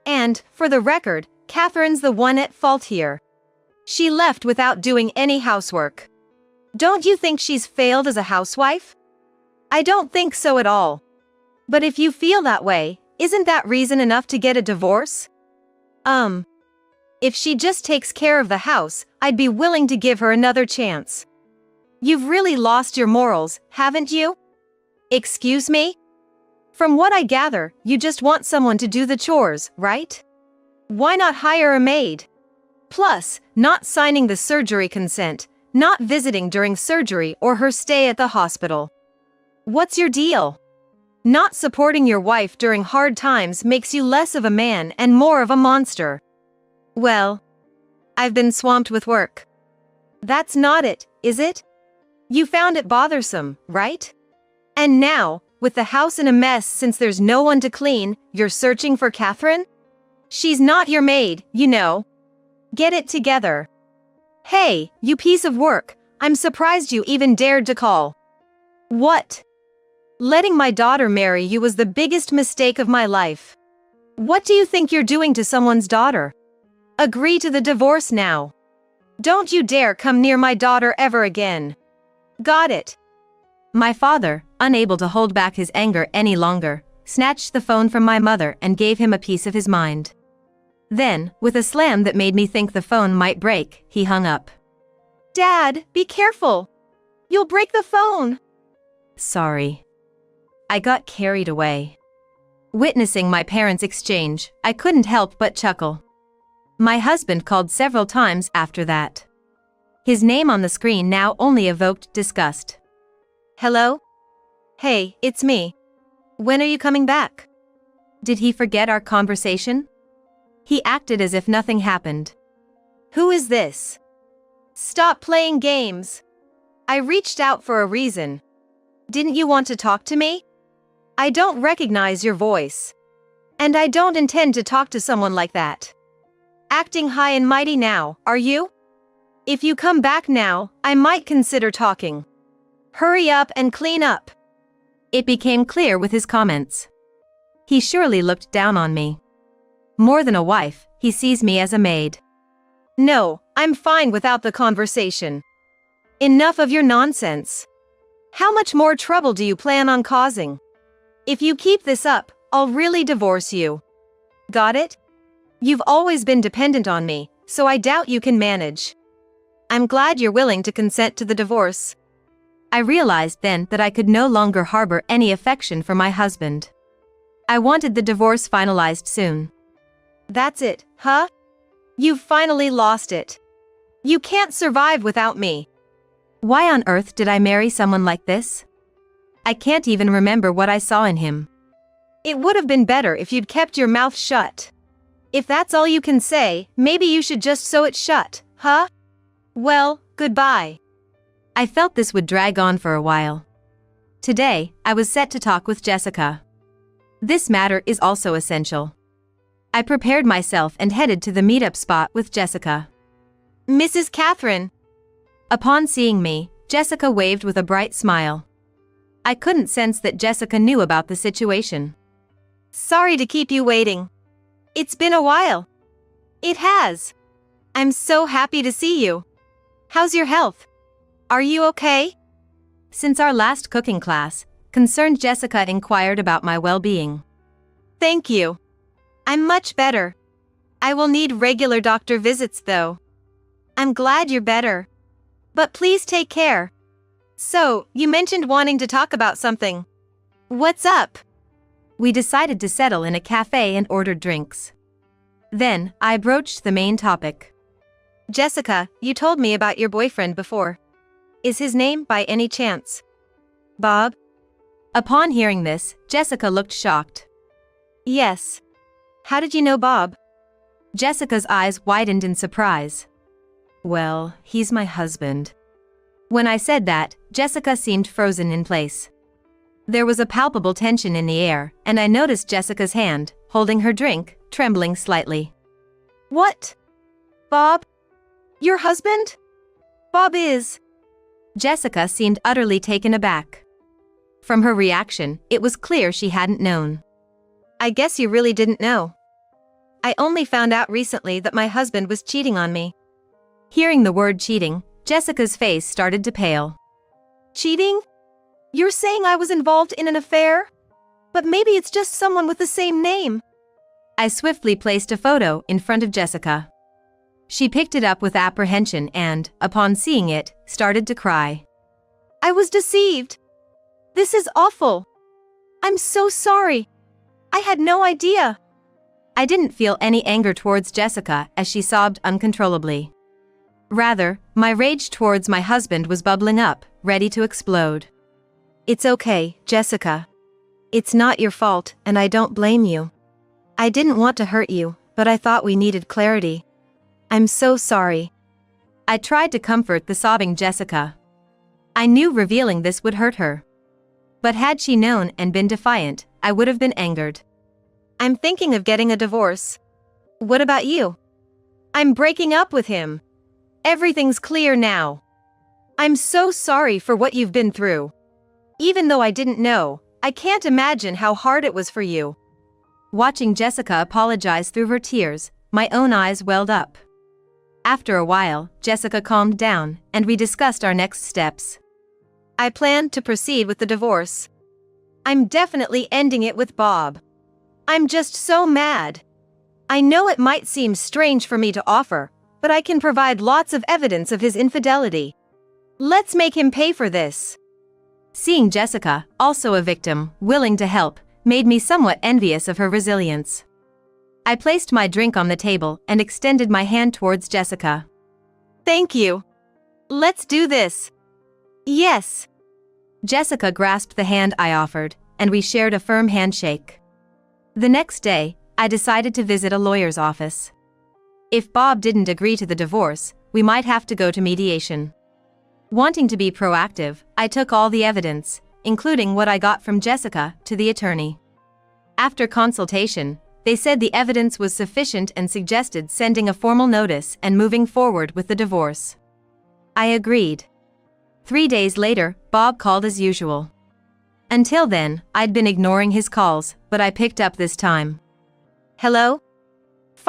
And, for the record, Catherine's the one at fault here. She left without doing any housework. Don't you think she's failed as a housewife?" "I don't think so at all. But if you feel that way, isn't that reason enough to get a divorce?" If she just takes care of the house, I'd be willing to give her another chance." "You've really lost your morals, haven't you?" "Excuse me? From what I gather, you just want someone to do the chores, right? Why not hire a maid? Plus, not signing the surgery consent, not visiting during surgery or her stay at the hospital. What's your deal? Not supporting your wife during hard times makes you less of a man and more of a monster." "Well, I've been swamped with work." "That's not it, is it? You found it bothersome, right? And now, with the house in a mess since there's no one to clean, you're searching for Catherine? She's not your maid, you know. Get it together." "Hey, you piece of work, I'm surprised you even dared to call." "What? Letting my daughter marry you was the biggest mistake of my life. What do you think you're doing to someone's daughter? Agree to the divorce now. Don't you dare come near my daughter ever again. Got it?" My father, unable to hold back his anger any longer, snatched the phone from my mother and gave him a piece of his mind. Then, with a slam that made me think the phone might break, he hung up. "Dad, be careful. You'll break the phone." Sorry. I got carried away. Witnessing my parents' exchange, I couldn't help but chuckle. My husband called several times after that. His name on the screen now only evoked disgust. "Hello? Hey, it's me. When are you coming back?" Did he forget our conversation? He acted as if nothing happened. "Who is this? Stop playing games. I reached out for a reason. Didn't you want to talk to me? I don't recognize your voice. And I don't intend to talk to someone like that. Acting high and mighty now, are you? If you come back now, I might consider talking. Hurry up and clean up." It became clear with his comments. He surely looked down on me. More than a wife, he sees me as a maid. No, I'm fine without the conversation. Enough of your nonsense. How much more trouble do you plan on causing? If you keep this up, I'll really divorce you. Got it? You've always been dependent on me, so I doubt you can manage. I'm glad you're willing to consent to the divorce. I realized then that I could no longer harbor any affection for my husband. I wanted the divorce finalized soon. That's it, huh? You've finally lost it. You can't survive without me. Why on earth did I marry someone like this? I can't even remember what I saw in him. It would have been better if you'd kept your mouth shut. If that's all you can say, maybe you should just sew it shut, huh? Well, goodbye. I felt this would drag on for a while. Today, I was set to talk with Jessica. This matter is also essential. I prepared myself and headed to the meetup spot with Jessica. Mrs. Catherine. Upon seeing me, Jessica waved with a bright smile. I couldn't sense that Jessica knew about the situation. Sorry to keep you waiting. It's been a while. It has. I'm so happy to see you. How's your health? Are you okay? Since our last cooking class, concerned Jessica inquired about my well-being. Thank you. I'm much better. I will need regular doctor visits though. I'm glad you're better. But please take care. So, you mentioned wanting to talk about something. What's up? We decided to settle in a cafe and ordered drinks. Then, I broached the main topic. Jessica, you told me about your boyfriend before. Is his name by any chance Bob? Upon hearing this, Jessica looked shocked. Yes. How did you know Bob? Jessica's eyes widened in surprise. Well, he's my husband. When I said that, Jessica seemed frozen in place. There was a palpable tension in the air, and I noticed Jessica's hand, holding her drink, trembling slightly. What? Bob? Your husband? Bob is... Jessica seemed utterly taken aback. From her reaction, it was clear she hadn't known. I guess you really didn't know. I only found out recently that my husband was cheating on me. Hearing the word cheating, Jessica's face started to pale. Cheating? You're saying I was involved in an affair? But maybe it's just someone with the same name. I swiftly placed a photo in front of Jessica. She picked it up with apprehension and, upon seeing it, started to cry. I was deceived. This is awful. I'm so sorry. I had no idea. I didn't feel any anger towards Jessica as she sobbed uncontrollably. Rather, my rage towards my husband was bubbling up, ready to explode. It's okay, Jessica. It's not your fault, and I don't blame you. I didn't want to hurt you, but I thought we needed clarity. I'm so sorry. I tried to comfort the sobbing Jessica. I knew revealing this would hurt her. But had she known and been defiant, I would have been angered. I'm thinking of getting a divorce. What about you? I'm breaking up with him. Everything's clear now. I'm so sorry for what you've been through. Even though I didn't know, I can't imagine how hard it was for you. Watching Jessica apologize through her tears, my own eyes welled up. After a while, Jessica calmed down, and we discussed our next steps. I planned to proceed with the divorce. I'm definitely ending it with Bob. I'm just so mad. I know it might seem strange for me to offer, but I can provide lots of evidence of his infidelity. Let's make him pay for this. Seeing Jessica, also a victim, willing to help, made me somewhat envious of her resilience. I placed my drink on the table and extended my hand towards Jessica. Thank you. Let's do this. Yes. Jessica grasped the hand I offered, and we shared a firm handshake. The next day, I decided to visit a lawyer's office. If Bob didn't agree to the divorce, we might have to go to mediation. Wanting to be proactive, I took all the evidence, including what I got from Jessica, to the attorney. After consultation, they said the evidence was sufficient and suggested sending a formal notice and moving forward with the divorce. I agreed. 3 days later, Bob called as usual. Until then, I'd been ignoring his calls, but I picked up this time. Hello?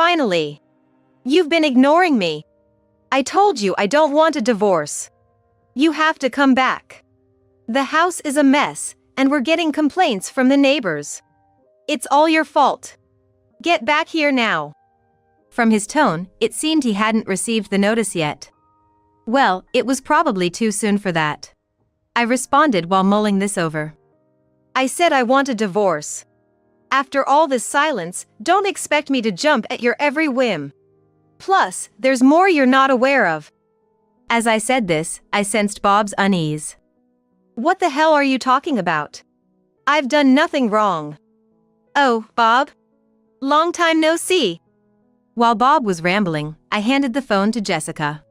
finally. You've been ignoring me. I told you I don't want a divorce. You have to come back. The house is a mess, and we're getting complaints from the neighbors. It's all your fault. Get back here now." From his tone, it seemed he hadn't received the notice yet. Well, it was probably too soon for that. I responded while mulling this over. "I said I want a divorce. After all this silence, don't expect me to jump at your every whim. Plus, there's more you're not aware of." As I said this, I sensed Bob's unease. "What the hell are you talking about? I've done nothing wrong." "Oh, Bob? Long time no see." While Bob was rambling, I handed the phone to Jessica.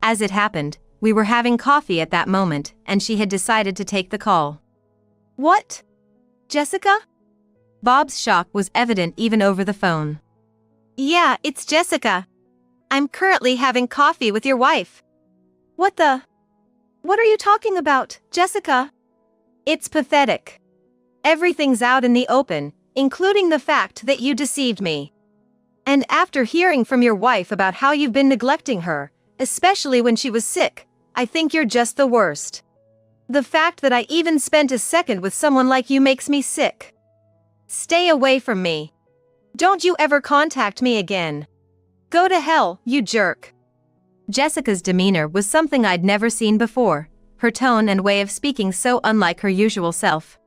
As it happened, we were having coffee at that moment, and she had decided to take the call. "What? Jessica?" Bob's shock was evident even over the phone. "Yeah, it's Jessica. I'm currently having coffee with your wife." What are you talking about, Jessica?" "It's pathetic. Everything's out in the open, including the fact that you deceived me. And after hearing from your wife about how you've been neglecting her, especially when she was sick, I think you're just the worst. The fact that I even spent a second with someone like you makes me sick. Stay away from me. Don't you ever contact me again. Go to hell, you jerk." Jessica's demeanor was something I'd never seen before, her tone and way of speaking so unlike her usual self.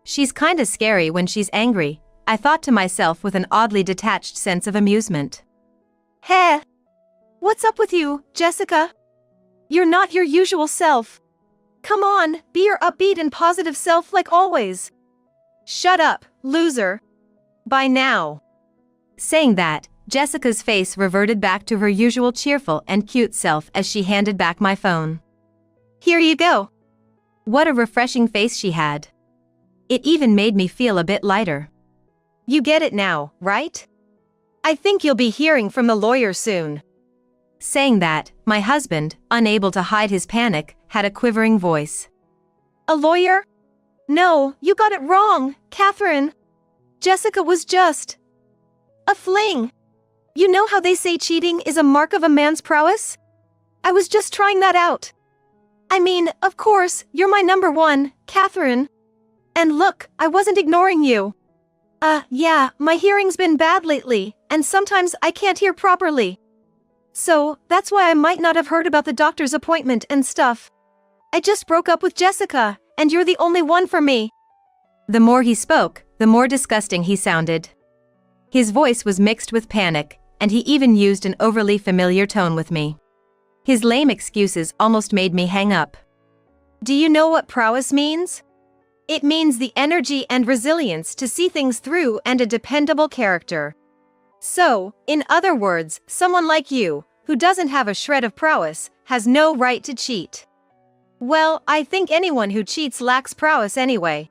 "She's kinda scary when she's angry," I thought to myself with an oddly detached sense of amusement. "Hey! What's up with you, Jessica? You're not your usual self. Come on, be your upbeat and positive self like always." "Shut up, loser. By now." Saying that, Jessica's face reverted back to her usual cheerful and cute self as she handed back my phone. "Here you go." What a refreshing face she had. It even made me feel a bit lighter. "You get it now, right? I think you'll be hearing from the lawyer soon." Saying that, my husband, unable to hide his panic, had a quivering voice. "A lawyer? No, you got it wrong, Catherine. Jessica was just a fling. You know how they say cheating is a mark of a man's prowess? I was just trying that out. I mean, of course, you're my number one, Catherine. And look, I wasn't ignoring you. Yeah, my hearing's been bad lately, and sometimes I can't hear properly. So, that's why I might not have heard about the doctor's appointment and stuff. I just broke up with Jessica, and you're the only one for me." The more he spoke, the more disgusting he sounded. His voice was mixed with panic, and he even used an overly familiar tone with me. His lame excuses almost made me hang up. "Do you know what prowess means? It means the energy and resilience to see things through and a dependable character. So, in other words, someone like you, who doesn't have a shred of prowess, has no right to cheat." "Well, I think anyone who cheats lacks prowess anyway.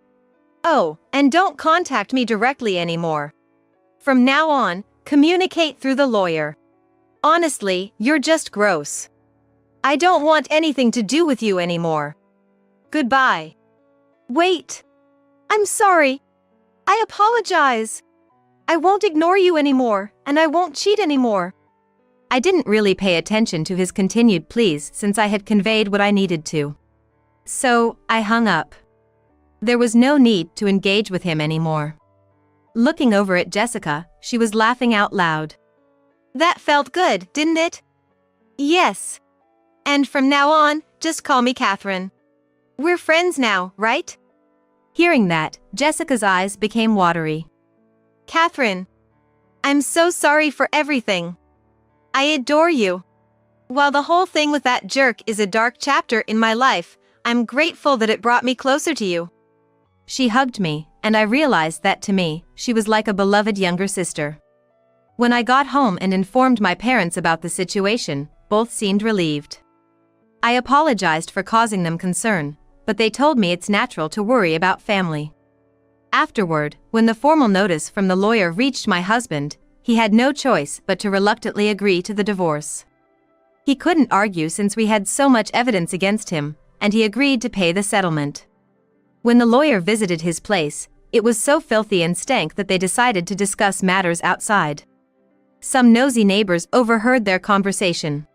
Oh, and don't contact me directly anymore. From now on, communicate through the lawyer. Honestly, you're just gross. I don't want anything to do with you anymore. Goodbye." "Wait. I'm sorry. I apologize. I won't ignore you anymore, and I won't cheat anymore." I didn't really pay attention to his continued pleas since I had conveyed what I needed to. So, I hung up. There was no need to engage with him anymore. Looking over at Jessica, she was laughing out loud. "That felt good, didn't it?" "Yes. And from now on, just call me Catherine. We're friends now, right?" Hearing that, Jessica's eyes became watery. "Catherine, I'm so sorry for everything. I adore you. While the whole thing with that jerk is a dark chapter in my life, I'm grateful that it brought me closer to you." She hugged me, and I realized that to me, she was like a beloved younger sister. When I got home and informed my parents about the situation, both seemed relieved. I apologized for causing them concern, but they told me it's natural to worry about family. Afterward, when the formal notice from the lawyer reached my husband, he had no choice but to reluctantly agree to the divorce. He couldn't argue since we had so much evidence against him, and he agreed to pay the settlement. When the lawyer visited his place, it was so filthy and stank that they decided to discuss matters outside. Some nosy neighbors overheard their conversation.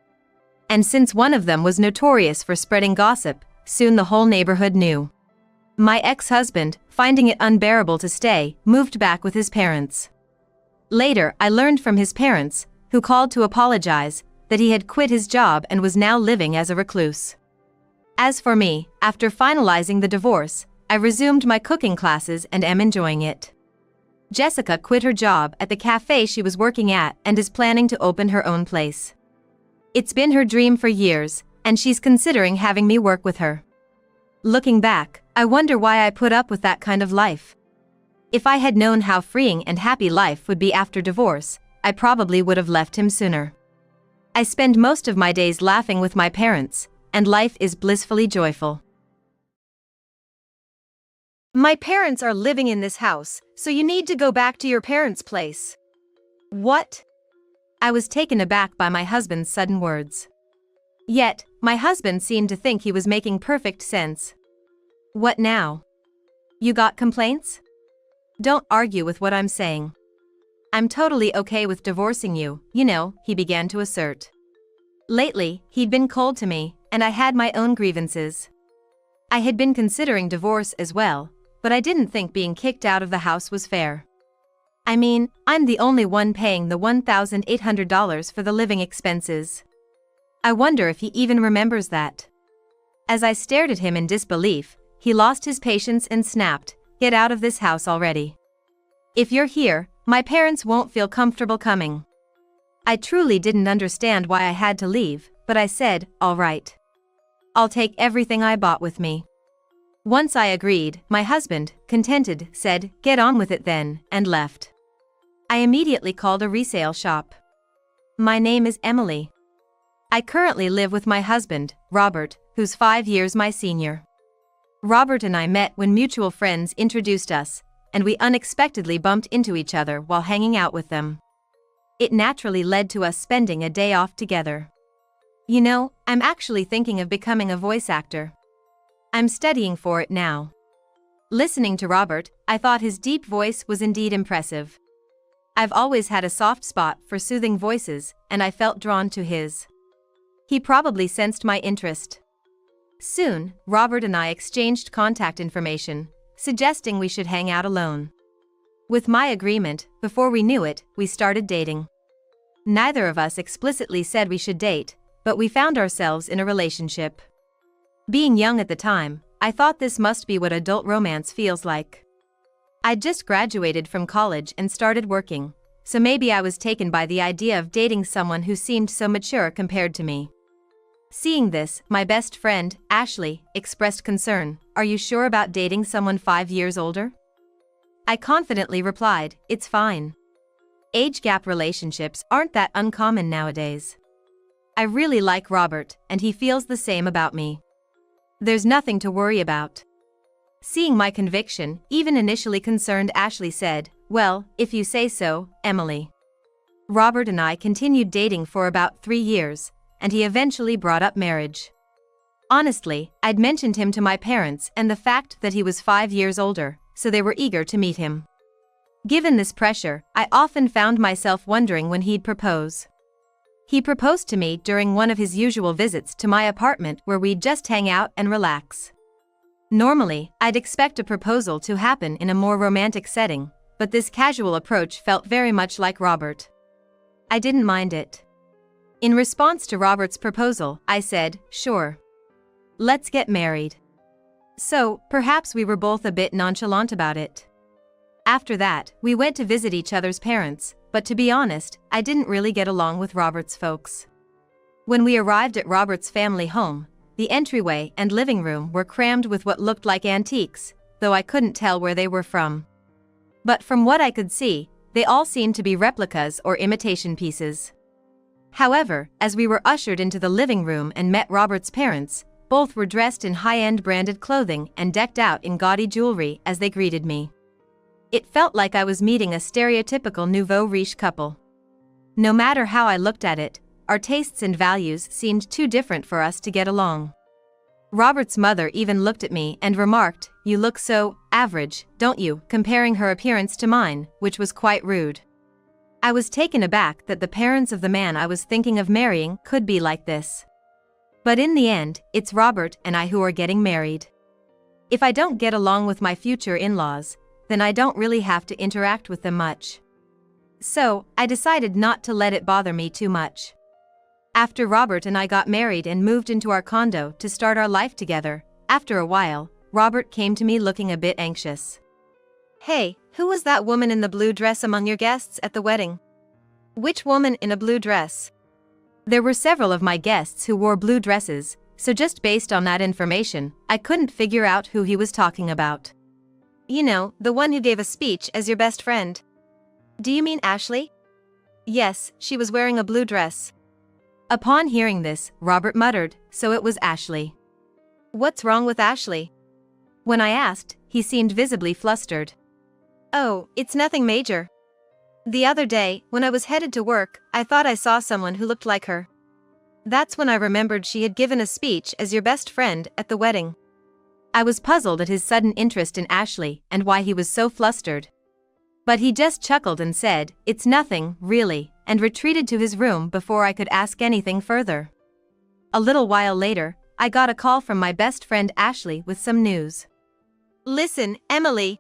And since one of them was notorious for spreading gossip, soon the whole neighborhood knew. My ex-husband, finding it unbearable to stay, moved back with his parents. Later, I learned from his parents, who called to apologize, that he had quit his job and was now living as a recluse. As for me, after finalizing the divorce, I resumed my cooking classes and am enjoying it. Jessica quit her job at the cafe she was working at and is planning to open her own place. It's been her dream for years, and she's considering having me work with her. Looking back, I wonder why I put up with that kind of life. If I had known how freeing and happy life would be after divorce, I probably would have left him sooner. I spend most of my days laughing with my parents, and life is blissfully joyful. My parents are living in this house, so you need to go back to your parents' place. What? I was taken aback by my husband's sudden words. Yet, my husband seemed to think he was making perfect sense. What now? You got complaints? Don't argue with what I'm saying. I'm totally okay with divorcing you, you know, he began to assert. Lately, he'd been cold to me, and I had my own grievances. I had been considering divorce as well, but I didn't think being kicked out of the house was fair. I mean, I'm the only one paying the $1,800 for the living expenses. I wonder if he even remembers that. As I stared at him in disbelief, he lost his patience and snapped, "Get out of this house already. If you're here, my parents won't feel comfortable coming." I truly didn't understand why I had to leave, but I said, "All right. I'll take everything I bought with me." Once I agreed, my husband, contented, said, "Get on with it then," and left. I immediately called a resale shop. My name is Emily. I currently live with my husband, Robert, who's 5 years my senior. Robert and I met when mutual friends introduced us, and we unexpectedly bumped into each other while hanging out with them. It naturally led to us spending a day off together. You know, I'm actually thinking of becoming a voice actor. I'm studying for it now. Listening to Robert, I thought his deep voice was indeed impressive. I've always had a soft spot for soothing voices, and I felt drawn to his. He probably sensed my interest. Soon, Robert and I exchanged contact information, suggesting we should hang out alone. With my agreement, before we knew it, we started dating. Neither of us explicitly said we should date, but we found ourselves in a relationship. Being young at the time, I thought this must be what adult romance feels like. I'd just graduated from college and started working, so maybe I was taken by the idea of dating someone who seemed so mature compared to me. Seeing this, my best friend, Ashley, expressed concern, "Are you sure about dating someone 5 years older?" I confidently replied, "It's fine. Age gap relationships aren't that uncommon nowadays. I really like Robert, and he feels the same about me. There's nothing to worry about." Seeing my conviction, even initially concerned Ashley said, "Well, if you say so, Emily." Robert and I continued dating for about 3 years, and he eventually brought up marriage. Honestly, I'd mentioned him to my parents and the fact that he was 5 years older, so they were eager to meet him. Given this pressure, I often found myself wondering when he'd propose. He proposed to me during one of his usual visits to my apartment where we'd just hang out and relax. Normally, I'd expect a proposal to happen in a more romantic setting, but this casual approach felt very much like Robert. I didn't mind it. In response to Robert's proposal, I said, "Sure. Let's get married." So, perhaps we were both a bit nonchalant about it. After that, we went to visit each other's parents, but to be honest, I didn't really get along with Robert's folks. When we arrived at Robert's family home, the entryway and living room were crammed with what looked like antiques, though I couldn't tell where they were from. But from what I could see, they all seemed to be replicas or imitation pieces. However, as we were ushered into the living room and met Robert's parents, both were dressed in high-end branded clothing and decked out in gaudy jewelry as they greeted me. It felt like I was meeting a stereotypical nouveau riche couple. No matter how I looked at it, our tastes and values seemed too different for us to get along. Robert's mother even looked at me and remarked, "You look so average, don't you?" comparing her appearance to mine, which was quite rude. I was taken aback that the parents of the man I was thinking of marrying could be like this. But in the end, it's Robert and I who are getting married. If I don't get along with my future in-laws, then I don't really have to interact with them much. So, I decided not to let it bother me too much. After Robert and I got married and moved into our condo to start our life together, after a while, Robert came to me looking a bit anxious. "Hey, who was that woman in the blue dress among your guests at the wedding?" "Which woman in a blue dress?" There were several of my guests who wore blue dresses, so just based on that information, I couldn't figure out who he was talking about. "You know, the one who gave a speech as your best friend." "Do you mean Ashley?" "Yes, she was wearing a blue dress." Upon hearing this, Robert muttered, "So it was Ashley. What's wrong with Ashley?" When I asked, he seemed visibly flustered. "Oh, it's nothing major. The other day, when I was headed to work, I thought I saw someone who looked like her. That's when I remembered she had given a speech as your best friend at the wedding." I was puzzled at his sudden interest in Ashley and why he was so flustered. But he just chuckled and said, "It's nothing, really," and retreated to his room before I could ask anything further. A little while later, I got a call from my best friend Ashley with some news. "Listen, Emily.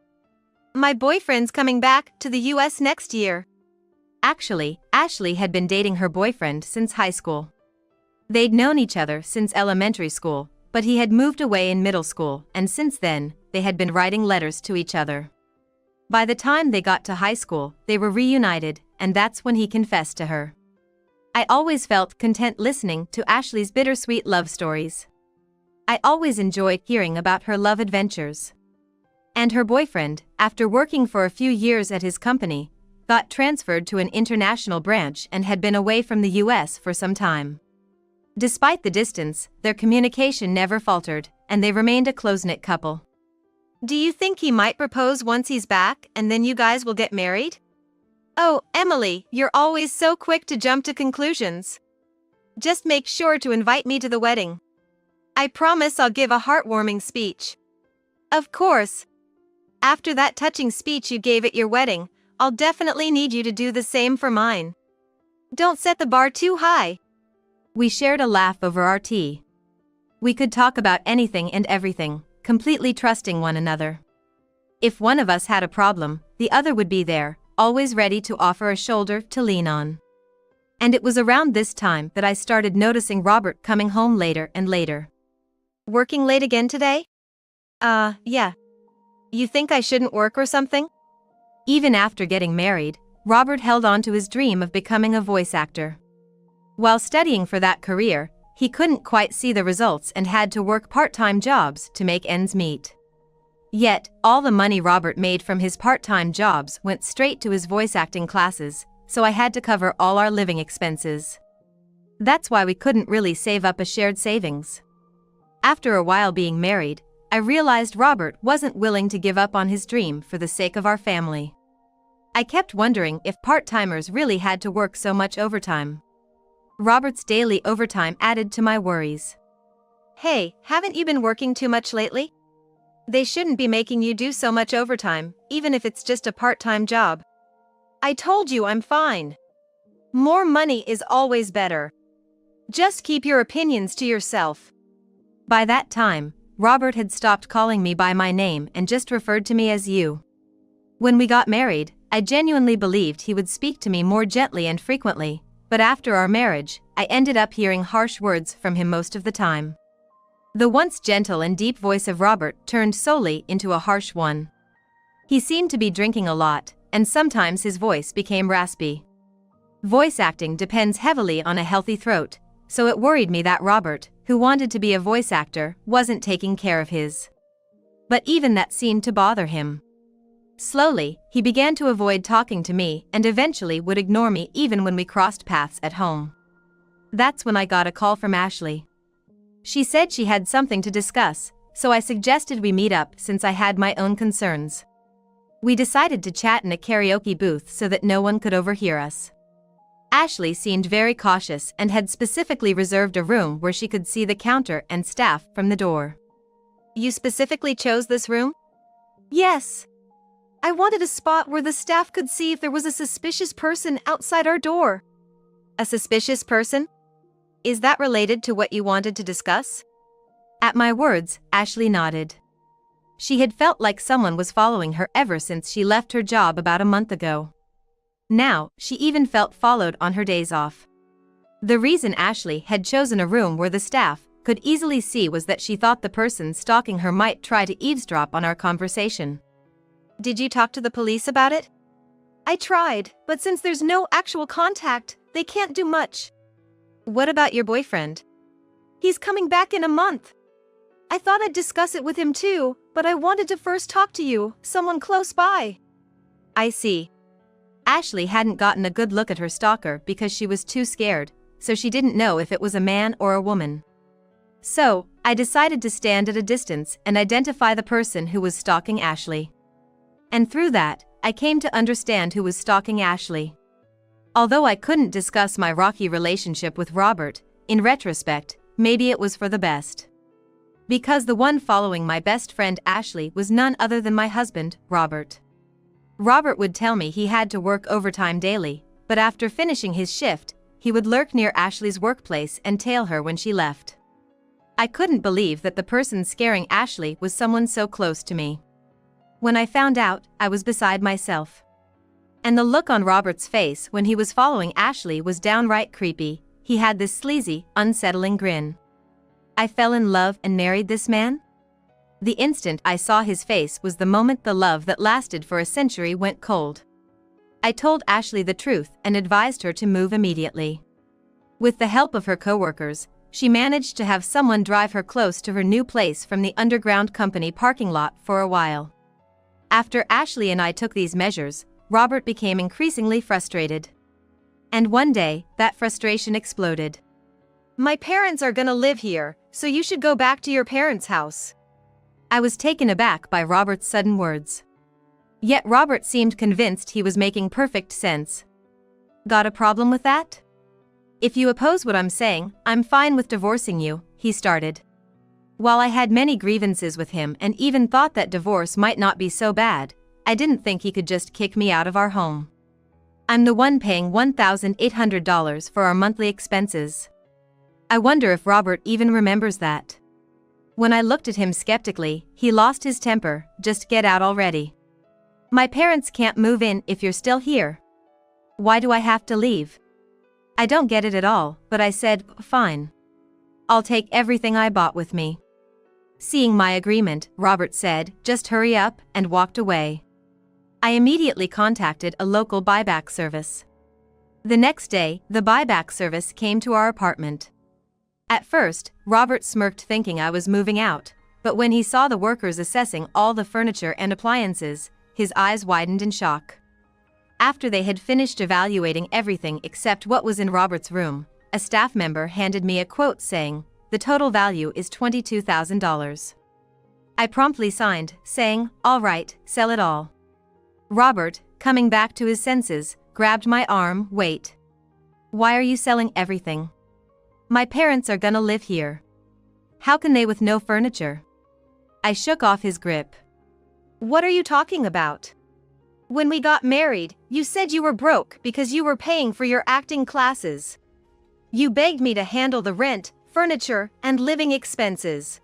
My boyfriend's coming back to the US next year." Actually, Ashley had been dating her boyfriend since high school. They'd known each other since elementary school, but he had moved away in middle school, and since then, they had been writing letters to each other. By the time they got to high school, they were reunited, and that's when he confessed to her. I always felt content listening to Ashley's bittersweet love stories. I always enjoyed hearing about her love adventures. And her boyfriend, after working for a few years at his company, got transferred to an international branch and had been away from the US for some time. Despite the distance, their communication never faltered, and they remained a close-knit couple. "Do you think he might propose once he's back and then you guys will get married?" "Oh, Emily, you're always so quick to jump to conclusions. Just make sure to invite me to the wedding. I promise I'll give a heartwarming speech." "Of course. After that touching speech you gave at your wedding, I'll definitely need you to do the same for mine. Don't set the bar too high." We shared a laugh over our tea. We could talk about anything and everything, completely trusting one another. If one of us had a problem, the other would be there, always ready to offer a shoulder to lean on. And it was around this time that I started noticing Robert coming home later and later. "Working late again today?" Yeah. You think I shouldn't work or something?" Even after getting married, Robert held on to his dream of becoming a voice actor. While studying for that career, he couldn't quite see the results and had to work part-time jobs to make ends meet. Yet, all the money Robert made from his part-time jobs went straight to his voice acting classes, so I had to cover all our living expenses. That's why we couldn't really save up a shared savings. After a while being married, I realized Robert wasn't willing to give up on his dream for the sake of our family. I kept wondering if part-timers really had to work so much overtime. Robert's daily overtime added to my worries. "Hey, haven't you been working too much lately? They shouldn't be making you do so much overtime, even if it's just a part-time job." "I told you I'm fine. More money is always better. Just keep your opinions to yourself." By that time, Robert had stopped calling me by my name and just referred to me as you. When we got married, I genuinely believed he would speak to me more gently and frequently, but after our marriage, I ended up hearing harsh words from him most of the time. The once gentle and deep voice of Robert turned solely into a harsh one. He seemed to be drinking a lot, and sometimes his voice became raspy. Voice acting depends heavily on a healthy throat, so it worried me that Robert, who wanted to be a voice actor, wasn't taking care of his. But even that seemed to bother him. Slowly, he began to avoid talking to me and eventually would ignore me even when we crossed paths at home. That's when I got a call from Ashley. She said she had something to discuss, so I suggested we meet up since I had my own concerns. We decided to chat in a karaoke booth so that no one could overhear us. Ashley seemed very cautious and had specifically reserved a room where she could see the counter and staff from the door. "You specifically chose this room?" "Yes. I wanted a spot where the staff could see if there was a suspicious person outside our door. A suspicious person? Is that related to what you wanted to discuss? At my words, Ashley nodded. She had felt like someone was following her ever since she left her job about a month ago. Now, she even felt followed on her days off. The reason Ashley had chosen a room where the staff could easily see was that she thought the person stalking her might try to eavesdrop on our conversation. Did you talk to the police about it? I tried, but since there's no actual contact, they can't do much. What about your boyfriend? He's coming back in a month. I thought I'd discuss it with him too, but I wanted to first talk to you, someone close by. I see. Ashley hadn't gotten a good look at her stalker because she was too scared, so she didn't know if it was a man or a woman. So, I decided to stand at a distance and identify the person who was stalking Ashley. And through that, I came to understand who was stalking Ashley. Although I couldn't discuss my rocky relationship with Robert, in retrospect, maybe it was for the best. Because the one following my best friend Ashley was none other than my husband, Robert. Robert would tell me he had to work overtime daily, but after finishing his shift, he would lurk near Ashley's workplace and tail her when she left. I couldn't believe that the person scaring Ashley was someone so close to me. When I found out, I was beside myself. And the look on Robert's face when he was following Ashley was downright creepy. He had this sleazy, unsettling grin. I fell in love and married this man? The instant I saw his face was the moment the love that lasted for a century went cold. I told Ashley the truth and advised her to move immediately. With the help of her coworkers, she managed to have someone drive her close to her new place from the underground company parking lot for a while. After Ashley and I took these measures, Robert became increasingly frustrated. And one day, that frustration exploded. My parents are gonna live here, so you should go back to your parents' house. I was taken aback by Robert's sudden words. Yet Robert seemed convinced he was making perfect sense. Got a problem with that? If you oppose what I'm saying, I'm fine with divorcing you, he started. While I had many grievances with him and even thought that divorce might not be so bad, I didn't think he could just kick me out of our home. I'm the one paying $1,800 for our monthly expenses. I wonder if Robert even remembers that. When I looked at him skeptically, he lost his temper. Just get out already. My parents can't move in if you're still here. Why do I have to leave? I don't get it at all, but I said, fine. I'll take everything I bought with me. Seeing my agreement, Robert said, just hurry up, and walked away. I immediately contacted a local buyback service. The next day, the buyback service came to our apartment. At first, Robert smirked thinking I was moving out, but when he saw the workers assessing all the furniture and appliances, his eyes widened in shock. After they had finished evaluating everything except what was in Robert's room, a staff member handed me a quote saying, the total value is $22,000. I promptly signed, saying, all right, sell it all. Robert, coming back to his senses, grabbed my arm, wait. Why are you selling everything? My parents are gonna live here. How can they with no furniture? I shook off his grip. What are you talking about? When we got married, you said you were broke because you were paying for your acting classes. You begged me to handle the rent, furniture, and living expenses.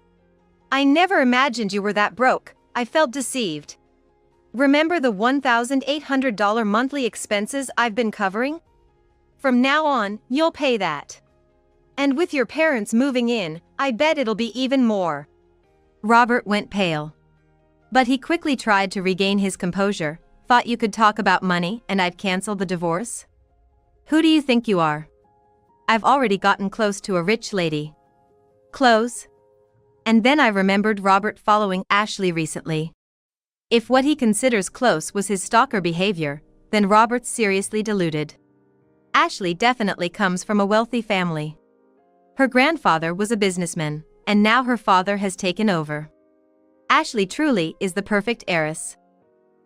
I never imagined you were that broke. I felt deceived. Remember the $1,800 monthly expenses I've been covering? From now on, you'll pay that. And with your parents moving in, I bet it'll be even more. Robert went pale. But he quickly tried to regain his composure. Thought you could talk about money and I'd cancel the divorce? Who do you think you are? I've already gotten close to a rich lady. Close? And then I remembered Robert following Ashley recently. If what he considers close was his stalker behavior, then Robert's seriously deluded. Ashley definitely comes from a wealthy family. Her grandfather was a businessman, and now her father has taken over. Ashley truly is the perfect heiress.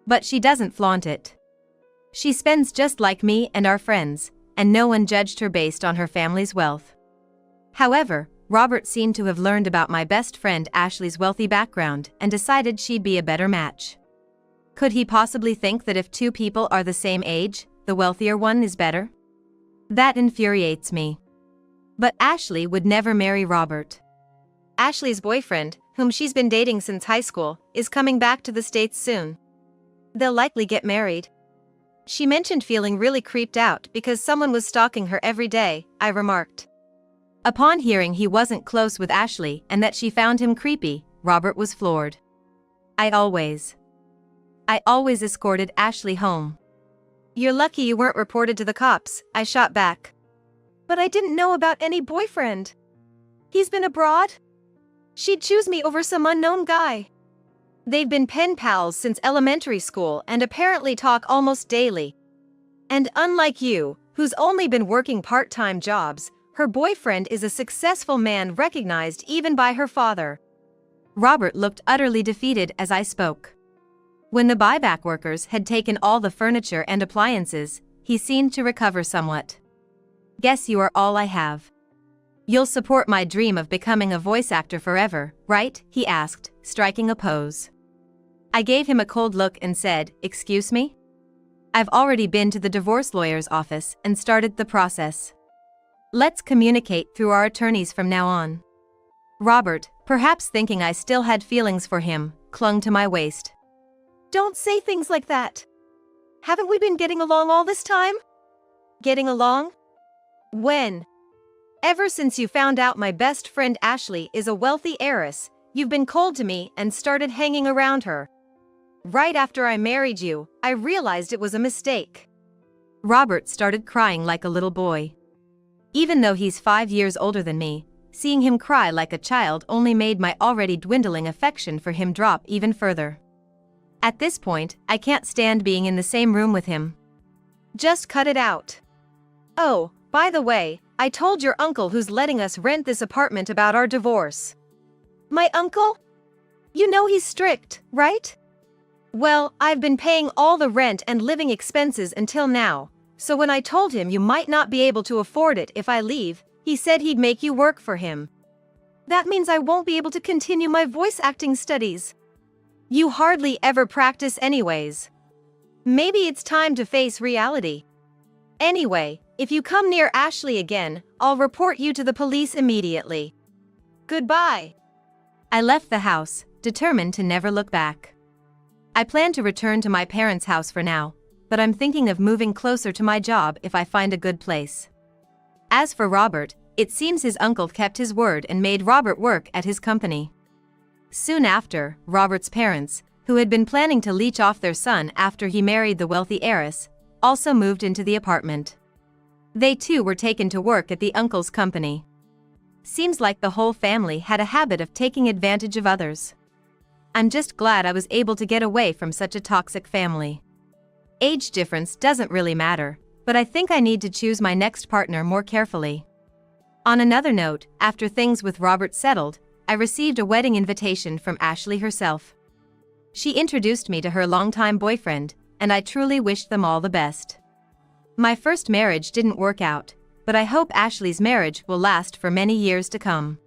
But she doesn't flaunt it. She spends just like me and our friends, and no one judged her based on her family's wealth. However, Robert seemed to have learned about my best friend Ashley's wealthy background and decided she'd be a better match. Could he possibly think that if two people are the same age, the wealthier one is better? That infuriates me. But Ashley would never marry Robert. Ashley's boyfriend, whom she's been dating since high school, is coming back to the States soon. They'll likely get married. She mentioned feeling really creeped out because someone was stalking her every day, I remarked. Upon hearing he wasn't close with Ashley and that she found him creepy, Robert was floored. I always escorted Ashley home. You're lucky you weren't reported to the cops, I shot back. But I didn't know about any boyfriend. He's been abroad? She'd choose me over some unknown guy. They've been pen pals since elementary school and apparently talk almost daily. And unlike you, who's only been working part-time jobs, her boyfriend is a successful man recognized even by her father. Robert looked utterly defeated as I spoke. When the buyback workers had taken all the furniture and appliances, he seemed to recover somewhat. Guess you are all I have. You'll support my dream of becoming a voice actor forever, right? He asked, striking a pose. I gave him a cold look and said, excuse me? I've already been to the divorce lawyer's office and started the process. Let's communicate through our attorneys from now on. Robert, perhaps thinking I still had feelings for him, clung to my waist. Don't say things like that. Haven't we been getting along all this time? Getting along? When? Ever since you found out my best friend Ashley is a wealthy heiress, you've been cold to me and started hanging around her. Right after I married you, I realized it was a mistake. Robert started crying like a little boy. Even though he's 5 years older than me, seeing him cry like a child only made my already dwindling affection for him drop even further. At this point, I can't stand being in the same room with him. Just cut it out. Oh, by the way, I told your uncle who's letting us rent this apartment about our divorce. My uncle? You know he's strict, right? Well, I've been paying all the rent and living expenses until now, so when I told him you might not be able to afford it if I leave, he said he'd make you work for him. That means I won't be able to continue my voice acting studies. You hardly ever practice anyways. Maybe it's time to face reality. Anyway, if you come near Ashley again, I'll report you to the police immediately. Goodbye. I left the house, determined to never look back. I plan to return to my parents' house for now, but I'm thinking of moving closer to my job if I find a good place. As for Robert, it seems his uncle kept his word and made Robert work at his company. Soon after, Robert's parents, who had been planning to leech off their son after he married the wealthy heiress, also moved into the apartment. They too were taken to work at the uncle's company. Seems like the whole family had a habit of taking advantage of others. I'm just glad I was able to get away from such a toxic family. Age difference doesn't really matter, but I think I need to choose my next partner more carefully. On another note, after things with Robert settled, I received a wedding invitation from Ashley herself. She introduced me to her longtime boyfriend, and I truly wished them all the best. My first marriage didn't work out, but I hope Ashley's marriage will last for many years to come.